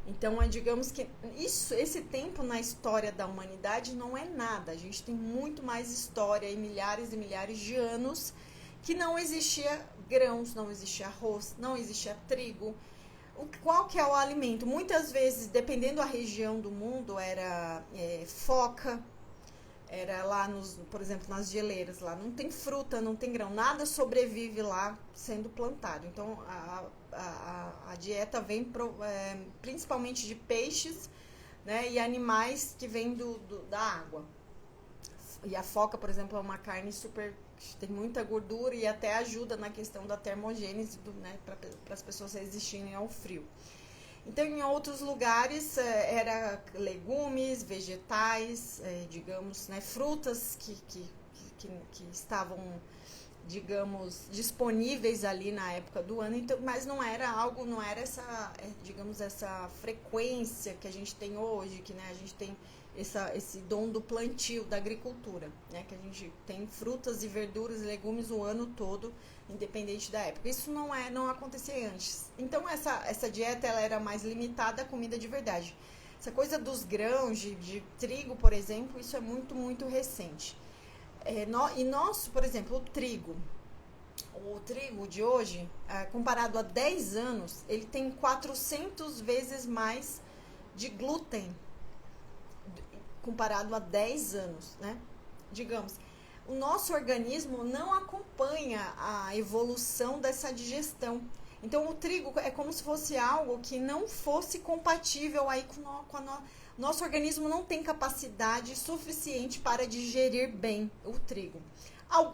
Então, digamos que esse tempo na história da humanidade não é nada. A gente tem muito mais história e milhares de anos que não existia grãos, não existia arroz, não existia trigo. Qual que é o alimento? Muitas vezes, dependendo da região do mundo, era foca, era lá, por exemplo, nas geleiras, lá não tem fruta, não tem grão, nada sobrevive lá sendo plantado. Então, a dieta vem principalmente de peixes, né, e animais que vêm da água. E a foca, por exemplo, é uma carne tem muita gordura e até ajuda na questão da termogênese, né, para as pessoas resistirem ao frio. Então, em outros lugares, era legumes, vegetais, digamos, né, frutas que estavam, digamos, disponíveis ali na época do ano, então, mas não era essa, digamos, essa frequência que a gente tem hoje, que, né, a gente tem esse dom do plantio, da agricultura, né, que a gente tem frutas e verduras e legumes o ano todo, independente da época. Isso não acontecia antes. Então, essa dieta ela era mais limitada à comida de verdade. Essa coisa dos grãos, de trigo, por exemplo, isso é muito, muito recente. E nosso, por exemplo, o trigo de hoje, comparado a 10 anos, ele tem 400 vezes mais de glúten comparado a 10 anos, né? Digamos, o nosso organismo não acompanha a evolução dessa digestão. Então, o trigo é como se fosse algo que não fosse compatível aí nosso organismo não tem capacidade suficiente para digerir bem o trigo.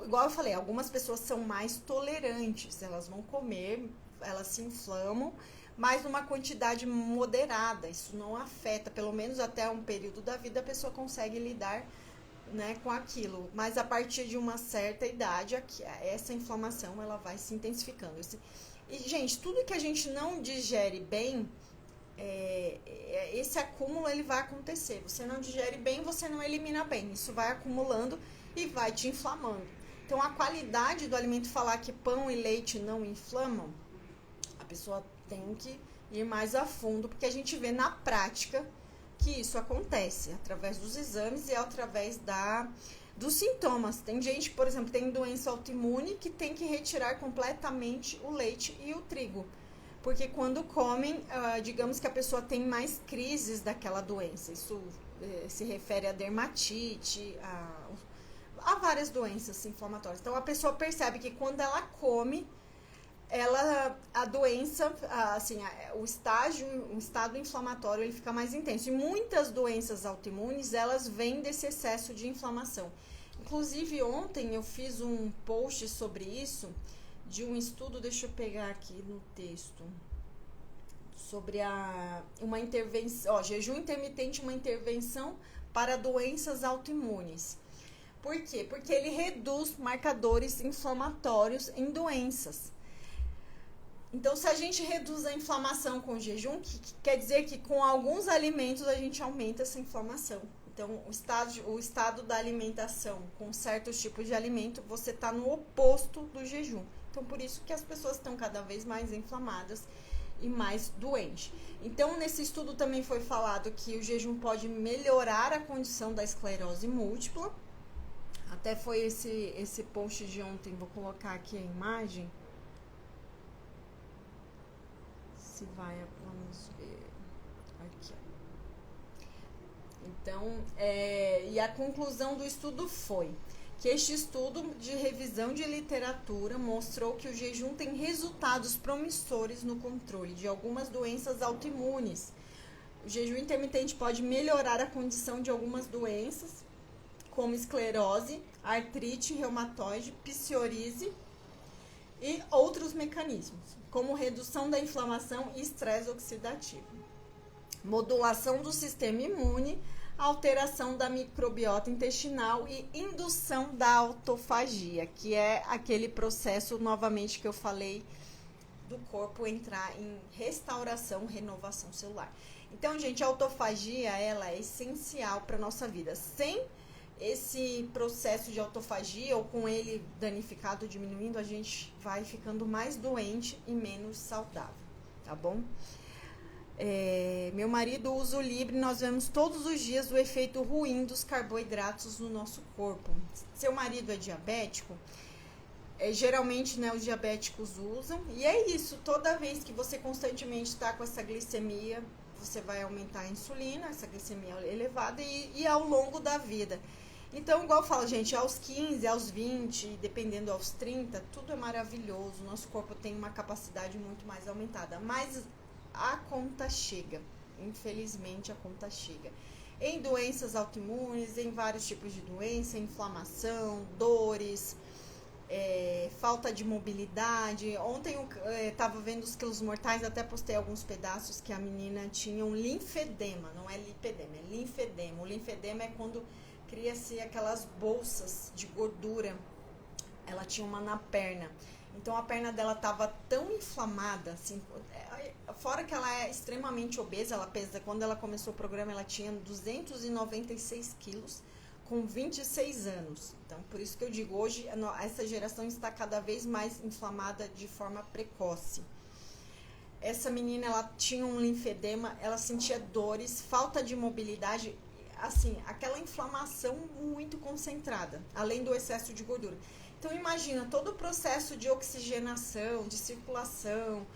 Igual eu falei, algumas pessoas são mais tolerantes, elas vão comer, elas se inflamam, mas numa quantidade moderada. Isso não afeta, pelo menos até um período da vida a pessoa consegue lidar, né, com aquilo. Mas a partir de uma certa idade, essa inflamação ela vai se intensificando. E, gente, tudo que a gente não digere bem, esse acúmulo ele vai acontecer. Você não digere bem, você não elimina bem. Isso vai acumulando e vai te inflamando. Então, a qualidade do alimento, falar que pão e leite não inflamam, a pessoa tem que ir mais a fundo, porque a gente vê na prática que isso acontece, através dos exames e através dos sintomas. Tem gente, por exemplo, tem doença autoimune que tem que retirar completamente o leite e o trigo. Porque quando comem, digamos que a pessoa tem mais crises daquela doença. Isso se refere a dermatite, a várias doenças inflamatórias. Então, a pessoa percebe que quando ela come, a doença, assim, o estado inflamatório, ele fica mais intenso. E muitas doenças autoimunes, elas vêm desse excesso de inflamação. Inclusive, ontem eu fiz um post sobre isso, de um estudo, deixa eu pegar aqui no texto, sobre uma intervenção, jejum intermitente, uma intervenção para doenças autoimunes. Por quê? Porque ele reduz marcadores inflamatórios em doenças. Então, se a gente reduz a inflamação com o jejum, que quer dizer que com alguns alimentos a gente aumenta essa inflamação. Então, o estado da alimentação com certos tipos de alimento, você está no oposto do jejum. Então, por isso que as pessoas estão cada vez mais inflamadas e mais doentes. Então, nesse estudo também foi falado que o jejum pode melhorar a condição da esclerose múltipla. Até foi esse post de ontem, vou colocar aqui a imagem. Se vai, vamos ver aqui. Então, e a conclusão do estudo foi que este estudo de revisão de literatura mostrou que o jejum tem resultados promissores no controle de algumas doenças autoimunes. O jejum intermitente pode melhorar a condição de algumas doenças, como esclerose, artrite reumatoide, psoríase e outros mecanismos, como redução da inflamação e estresse oxidativo, modulação do sistema imune, alteração da microbiota intestinal e indução da autofagia, que é aquele processo, novamente, que eu falei, do corpo entrar em restauração, renovação celular. Então, gente, a autofagia, ela é essencial para a nossa vida. Sem esse processo de autofagia, ou com ele danificado, diminuindo, a gente vai ficando mais doente e menos saudável, tá bom? Meu marido usa o Libre, nós vemos todos os dias o efeito ruim dos carboidratos no nosso corpo. Seu marido é diabético? Geralmente, né, os diabéticos usam, e é isso, toda vez que você constantemente está com essa glicemia, você vai aumentar a insulina, essa glicemia elevada, e ao longo da vida. Então, igual eu falo, gente, aos 15, aos 20, dependendo aos 30, tudo é maravilhoso, o nosso corpo tem uma capacidade muito mais aumentada, mas a conta chega, infelizmente a conta chega. Em doenças autoimunes, em vários tipos de doença, inflamação, dores, falta de mobilidade. Ontem eu estava vendo os quilos mortais, até postei alguns pedaços que a menina tinha um linfedema, não é lipedema, é linfedema. O linfedema é quando cria-se aquelas bolsas de gordura. Ela tinha uma na perna. Então a perna dela estava tão inflamada, assim, fora que ela é extremamente obesa, ela pesa, quando ela começou o programa, ela tinha 296 quilos, com 26 anos. Então, por isso que eu digo, hoje, essa geração está cada vez mais inflamada de forma precoce. essa menina, ela tinha um linfedema, ela sentia dores, falta de mobilidade, assim, aquela inflamação muito concentrada, além do excesso de gordura. Então imagina todo o processo de oxigenação, de circulação,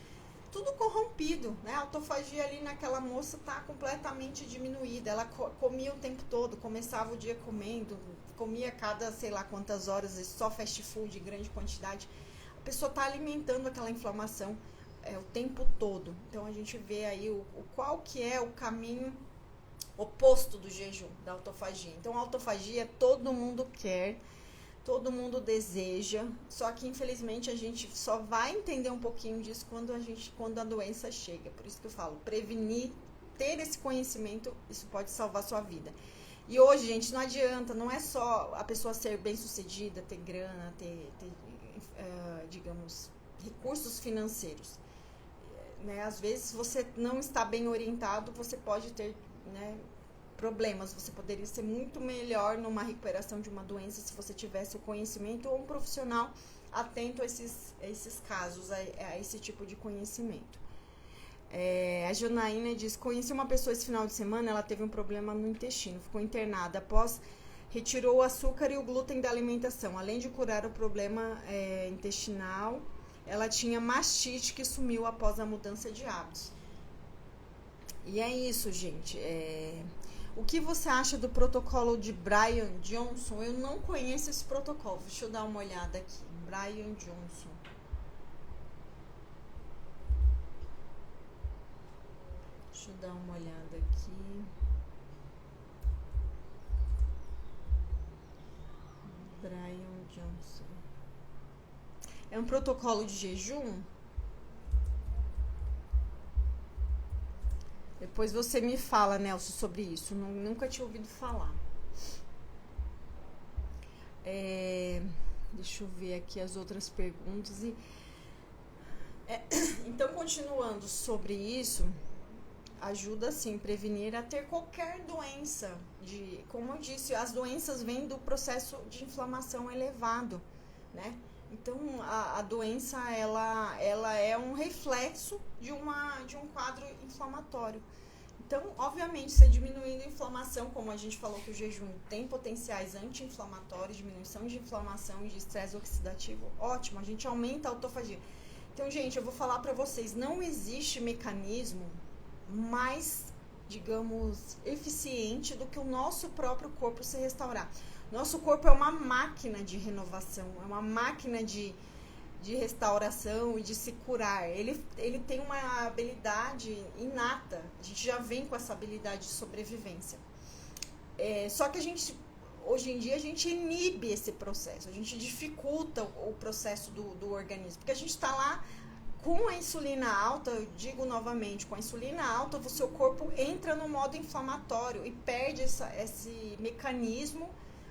tudo corrompido, né? A autofagia ali naquela moça tá completamente diminuída. Ela comia o tempo todo, começava o dia comendo, comia cada sei lá quantas horas, só fast food, grande quantidade. A pessoa tá alimentando aquela inflamação o tempo todo. Então a gente vê aí qual que é o caminho oposto do jejum, da autofagia. Então a autofagia todo mundo quer, todo mundo deseja, só que infelizmente a gente só vai entender um pouquinho disso quando a doença chega. Por isso que eu falo, prevenir, ter esse conhecimento, isso pode salvar a sua vida. E hoje, gente, não adianta, não é só a pessoa ser bem-sucedida, ter grana, digamos, recursos financeiros. Né? Às vezes, você não está bem orientado, você pode ter, né, problemas. Você poderia ser muito melhor numa recuperação de uma doença se você tivesse o conhecimento ou um profissional atento a esses casos, a esse tipo de conhecimento. A Janaína diz: conheci uma pessoa esse final de semana, ela teve um problema no intestino, ficou internada. Após, retirou o açúcar e o glúten da alimentação. Além de curar o problema intestinal, ela tinha mastite que sumiu após a mudança de hábitos. E é isso, gente. O que você acha do protocolo de Brian Johnson? Eu não conheço esse protocolo. Deixa eu dar uma olhada aqui. Brian Johnson. Deixa eu dar uma olhada aqui. Brian Johnson. É um protocolo de jejum? Depois você me fala, Nelson, sobre isso. Nunca tinha ouvido falar. Deixa eu ver aqui as outras perguntas. Então, continuando sobre isso, ajuda sim prevenir a ter qualquer doença. Como eu disse, as doenças vêm do processo de inflamação elevado, né? Então, a doença, ela é um reflexo de um quadro inflamatório. Então, obviamente, você diminuindo a inflamação, como a gente falou que o jejum tem potenciais anti-inflamatórios, diminuição de inflamação e de estresse oxidativo, ótimo, a gente aumenta a autofagia. Então, gente, eu vou falar para vocês, não existe mecanismo mais, digamos, eficiente do que o nosso próprio corpo se restaurar. Nosso corpo é uma máquina de renovação, é uma máquina de restauração e de se curar. Ele tem uma habilidade inata, a gente já vem com essa habilidade de sobrevivência. Só que hoje em dia, a gente inibe esse processo, a gente dificulta o processo do organismo, porque a gente está lá com a insulina alta, eu digo novamente, com a insulina alta, o seu corpo entra no modo inflamatório e perde esse mecanismo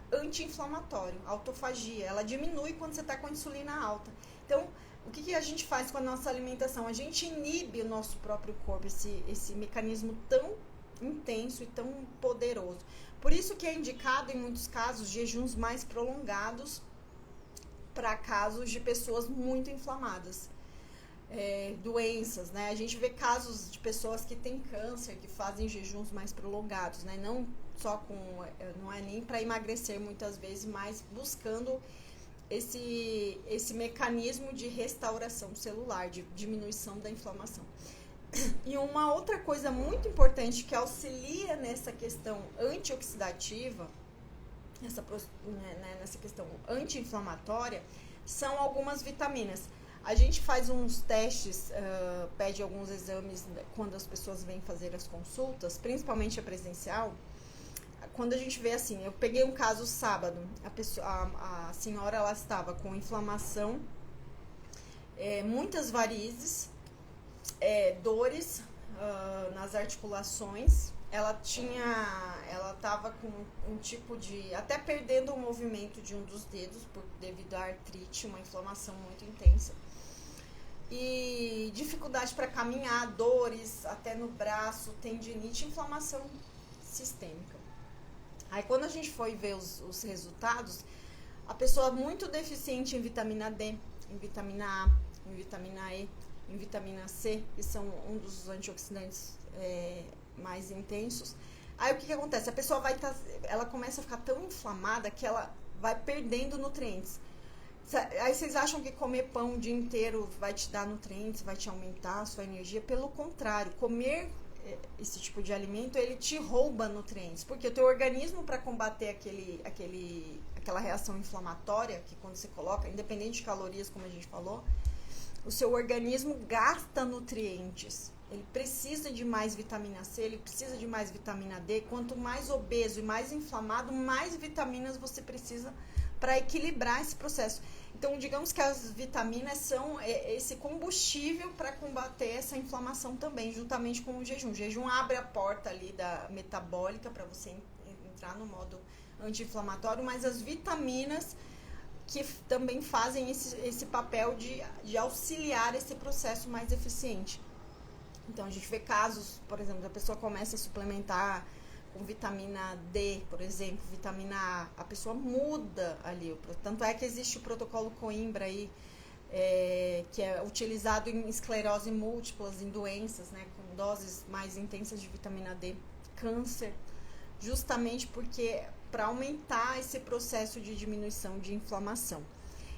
anti-inflamatório, autofagia. Ela diminui quando você está com a insulina alta. Então, o que a gente faz com a nossa alimentação? A gente inibe o nosso próprio corpo, esse mecanismo tão intenso e tão poderoso. Por isso que é indicado, em muitos casos, jejuns mais prolongados para casos de pessoas muito inflamadas. Doenças, né? A gente vê casos de pessoas que têm câncer, que fazem jejuns mais prolongados, né? Não só não é nem para emagrecer muitas vezes, mas buscando esse mecanismo de restauração celular, de diminuição da inflamação. E uma outra coisa muito importante que auxilia nessa questão antioxidativa, nessa questão anti-inflamatória, são algumas vitaminas. A gente faz uns testes, pede alguns exames quando as pessoas vêm fazer as consultas, principalmente a presencial. Quando a gente vê assim, eu peguei um caso sábado, a senhora ela estava com inflamação, muitas varizes, dores nas articulações. Ela estava com um tipo de, até perdendo o movimento de um dos dedos devido à artrite, uma inflamação muito intensa. E dificuldade para caminhar, dores até no braço, tendinite, inflamação sistêmica. Aí quando a gente foi ver os resultados, a pessoa muito deficiente em vitamina D, em vitamina A, em vitamina E, em vitamina C, que são um dos antioxidantes mais intensos. Aí o que acontece? A pessoa ela começa a ficar tão inflamada que ela vai perdendo nutrientes. Aí vocês acham que comer pão o dia inteiro vai te dar nutrientes, vai te aumentar a sua energia? Pelo contrário, comer esse tipo de alimento, ele te rouba nutrientes. Porque o teu organismo, para combater aquela reação inflamatória, que quando você coloca, independente de calorias, como a gente falou, o seu organismo gasta nutrientes. Ele precisa de mais vitamina C, ele precisa de mais vitamina D. Quanto mais obeso e mais inflamado, mais vitaminas você precisa para equilibrar esse processo. Então, digamos que as vitaminas são esse combustível para combater essa inflamação também, juntamente com o jejum. O jejum abre a porta ali da metabólica para você entrar no modo anti-inflamatório, mas as vitaminas que também fazem esse papel de auxiliar esse processo mais eficiente. Então, a gente vê casos, por exemplo, a pessoa começa a suplementar com vitamina D, por exemplo, vitamina A, a pessoa muda ali. Tanto é que existe o protocolo Coimbra aí, que é utilizado em esclerose múltiplas, em doenças, né, com doses mais intensas de vitamina D, câncer, justamente porque para aumentar esse processo de diminuição de inflamação.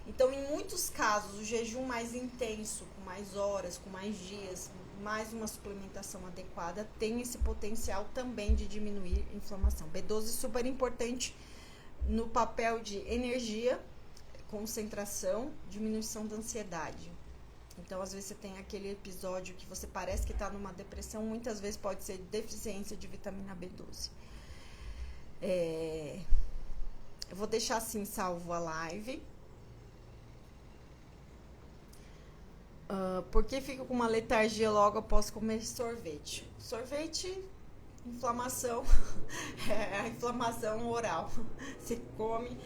Então, em muitos casos, o jejum mais intenso, com mais horas, com mais dias, mais uma suplementação adequada, tem esse potencial também de diminuir a inflamação. B12 é super importante no papel de energia, concentração, diminuição da ansiedade. Então, às vezes você tem aquele episódio que você parece que está numa depressão, muitas vezes pode ser deficiência de vitamina B12. Eu vou deixar assim salvo a live. Porque fico com uma letargia logo após comer sorvete. Sorvete, inflamação, a inflamação oral. Você come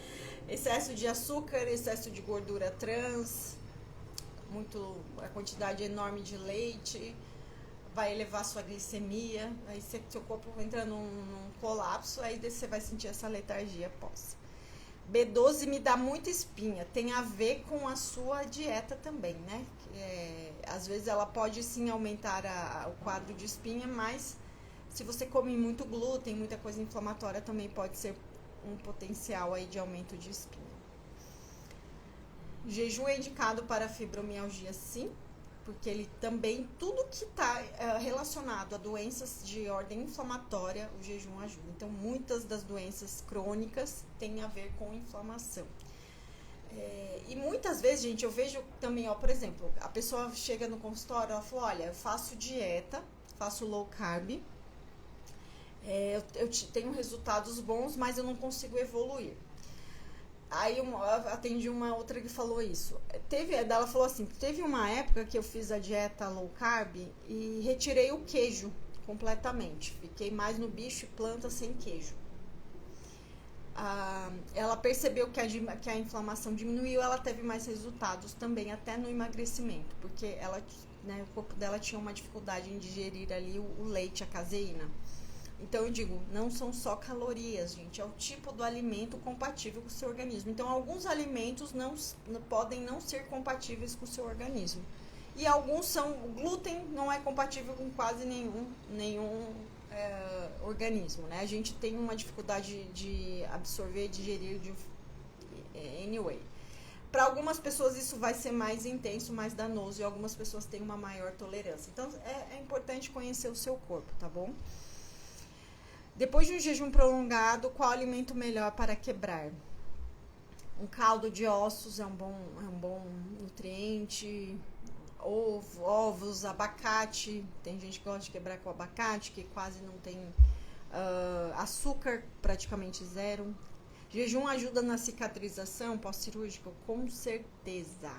excesso de açúcar, excesso de gordura trans, a quantidade enorme de leite, vai elevar sua glicemia, aí seu corpo entra num colapso, aí você vai sentir essa letargia após. B12 me dá muita espinha, tem a ver com a sua dieta também, né? Às vezes ela pode sim aumentar o quadro de espinha, mas se você come muito glúten, muita coisa inflamatória, também pode ser um potencial aí de aumento de espinha. Jejum é indicado para fibromialgia, sim, porque ele também, tudo que está relacionado a doenças de ordem inflamatória, o jejum ajuda. Então, muitas das doenças crônicas têm a ver com inflamação. E muitas vezes, gente, eu vejo também, por exemplo, a pessoa chega no consultório, ela fala, olha, eu faço dieta, faço low carb, eu tenho resultados bons, mas eu não consigo evoluir. Aí eu atendi uma outra que falou isso. Ela falou assim, teve uma época que eu fiz a dieta low carb e retirei o queijo completamente. Fiquei mais no bicho e planta sem queijo. Ela percebeu que a inflamação diminuiu, ela teve mais resultados também, até no emagrecimento, porque o corpo dela tinha uma dificuldade em digerir ali o leite, a caseína. Então eu digo, não são só calorias, gente, é o tipo do alimento compatível com o seu organismo. Então alguns alimentos podem não ser compatíveis com o seu organismo. E alguns são, o glúten não é compatível com quase nenhum organismo, né? A gente tem uma dificuldade de absorver e digerir anyway. Para algumas pessoas isso vai ser mais intenso, mais danoso, e algumas pessoas têm uma maior tolerância. Então é importante conhecer o seu corpo, tá bom? Depois de um jejum prolongado, qual alimento melhor para quebrar? Um caldo de ossos é um bom nutriente. Ovos, abacate. Tem gente que gosta de quebrar com abacate, que quase não tem açúcar, praticamente zero. Jejum ajuda na cicatrização pós-cirúrgica? Com certeza.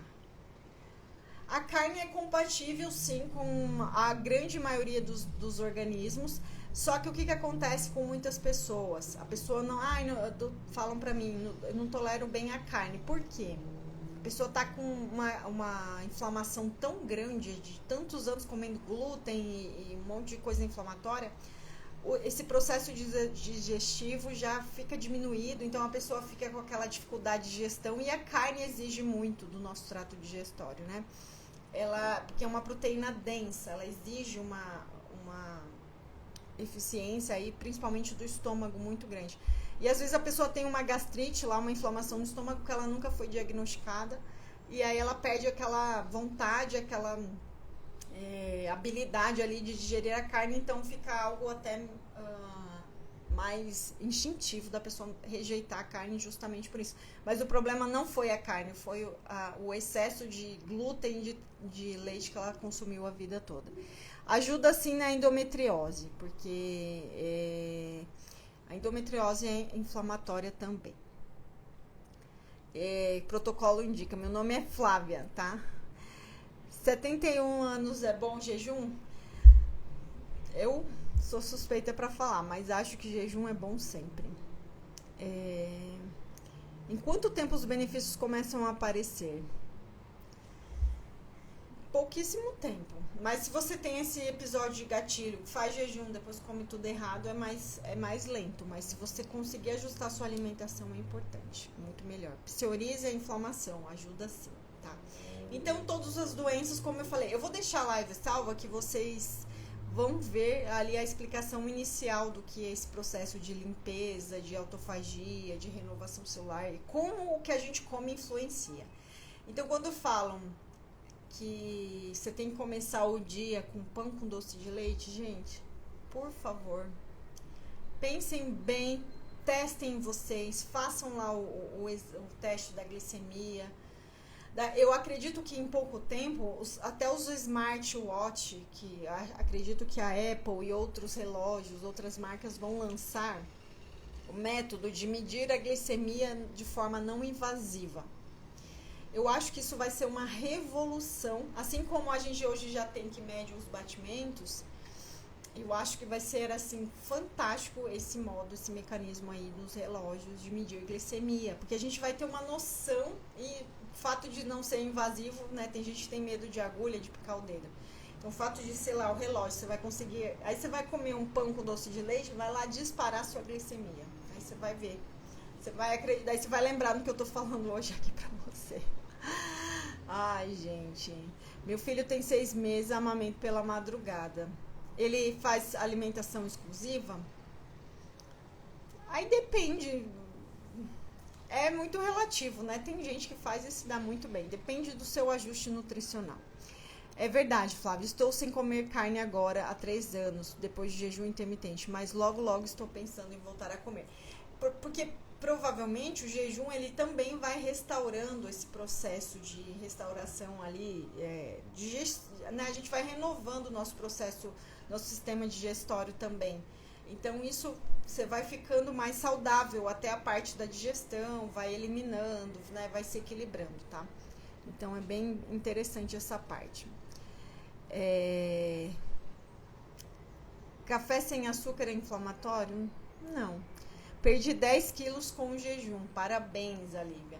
A carne é compatível, sim, com a grande maioria dos organismos. Só que o que acontece com muitas pessoas? A pessoa falam pra mim, eu não tolero bem a carne. Por quê? A pessoa tá com uma inflamação tão grande, de tantos anos comendo glúten e um monte de coisa inflamatória, esse processo digestivo já fica diminuído, então a pessoa fica com aquela dificuldade de digestão, e a carne exige muito do nosso trato digestório, né? porque é uma proteína densa, ela exige uma eficiência aí, principalmente do estômago, muito grande. E às vezes a pessoa tem uma gastrite lá, uma inflamação no estômago que ela nunca foi diagnosticada, e aí ela perde aquela vontade, aquela habilidade ali de digerir a carne, então fica algo até mais instintivo da pessoa rejeitar a carne justamente por isso. Mas o problema não foi a carne, foi o excesso de glúten de leite que ela consumiu a vida toda. Ajuda sim na endometriose, porque a endometriose é inflamatória também. Protocolo indica, meu nome é Flávia, tá? 71 anos é bom jejum? Eu sou suspeita para falar, mas acho que jejum é bom sempre. Em quanto tempo os benefícios começam a aparecer? Pouquíssimo tempo. Mas se você tem esse episódio de gatilho, faz jejum, depois come tudo errado, é mais lento. Mas se você conseguir ajustar a sua alimentação, é importante. Muito melhor. Psoríase e inflamação, ajuda sim, tá? Então, todas as doenças, como eu falei, eu vou deixar a live salva que vocês vão ver ali a explicação inicial do que é esse processo de limpeza, de autofagia, de renovação celular e como o que a gente come influencia. Então, quando falam que você tem que começar o dia com pão com doce de leite, gente, por favor, pensem bem, testem vocês, façam lá o teste da glicemia. Eu acredito que em pouco tempo, até os smartwatch, que acredito que a Apple e outros relógios, outras marcas vão lançar o método de medir a glicemia de forma não invasiva. Eu acho que isso vai ser uma revolução, assim como a gente hoje já tem que medir os batimentos, eu acho que vai ser assim fantástico esse modo, esse mecanismo aí dos relógios de medir glicemia, porque a gente vai ter uma noção e o fato de não ser invasivo, né? Tem gente que tem medo de agulha, de picar o dedo. Então o fato de, sei lá, o relógio, você vai conseguir, aí você vai comer um pão com doce de leite, vai lá disparar a sua glicemia. Aí você vai ver. Você vai acreditar, aí você vai lembrar do que eu tô falando hoje aqui pra você. Ai, gente. Meu filho tem 6 meses, amamento pela madrugada. Ele faz alimentação exclusiva? Aí depende. É muito relativo, né? Tem gente que faz e se dá muito bem. Depende do seu ajuste nutricional. É verdade, Flávio. Estou sem comer carne agora há 3 anos, depois de jejum intermitente. Mas logo, logo estou pensando em voltar a comer. Porque provavelmente o jejum ele também vai restaurando esse processo de restauração ali, né? A gente vai renovando o nosso processo, nosso sistema digestório também. Então isso você vai ficando mais saudável até a parte da digestão, vai eliminando, né? Vai se equilibrando, tá? Então é bem interessante essa parte. Café sem açúcar é inflamatório? Não. Perdi 10 quilos com o jejum. Parabéns, Alívia.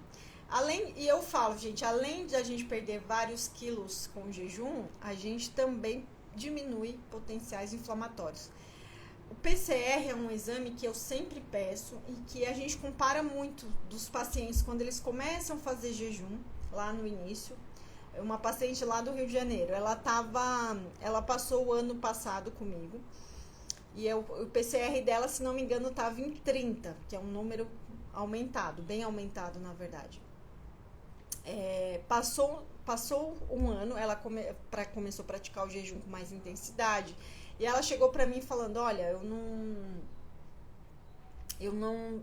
E eu falo, gente, além de a gente perder vários quilos com o jejum, a gente também diminui potenciais inflamatórios. O PCR é um exame que eu sempre peço e que a gente compara muito dos pacientes quando eles começam a fazer jejum, lá no início. Uma paciente lá do Rio de Janeiro, ela passou o ano passado comigo. E o PCR dela, se não me engano, estava em 30, que é um número aumentado, bem aumentado, na verdade. Passou um ano, ela começou a praticar o jejum com mais intensidade. E ela chegou para mim falando, olha, eu não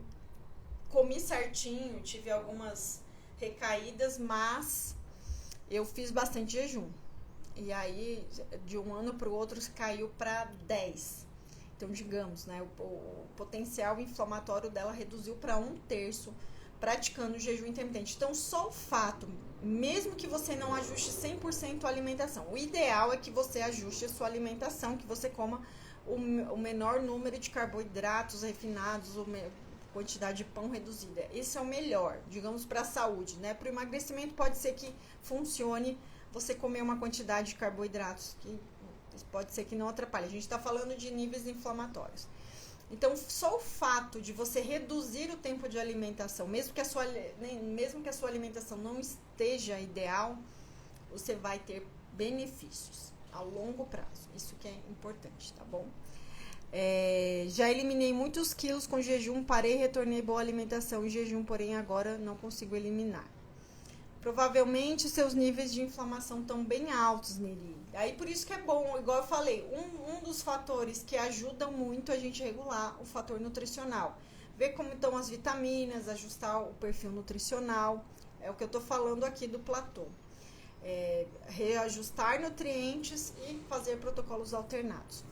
comi certinho, tive algumas recaídas, mas eu fiz bastante jejum. E aí, de um ano para o outro, caiu para 10. Então, digamos, né, o potencial inflamatório dela reduziu para 1/3 praticando o jejum intermitente. Então, só o fato, mesmo que você não ajuste 100% a alimentação, o ideal é que você ajuste a sua alimentação, que você coma o menor número de carboidratos refinados, quantidade de pão reduzida. Esse é o melhor, digamos, para a saúde, né? Para o emagrecimento pode ser que funcione você comer uma quantidade de carboidratos que pode ser que não atrapalhe. A gente está falando de níveis inflamatórios. Então, só o fato de você reduzir o tempo de alimentação, mesmo que a sua alimentação não esteja ideal, você vai ter benefícios a longo prazo. Isso que é importante, tá bom? Já eliminei muitos quilos com jejum, parei, retornei boa alimentação em jejum, porém agora não consigo eliminar. Provavelmente seus níveis de inflamação estão bem altos, Nelly. Aí por isso que é bom, igual eu falei, um dos fatores que ajudam muito a gente regular o fator nutricional. Ver como estão as vitaminas, ajustar o perfil nutricional. É o que eu tô falando aqui do platô. Reajustar nutrientes e fazer protocolos alternados.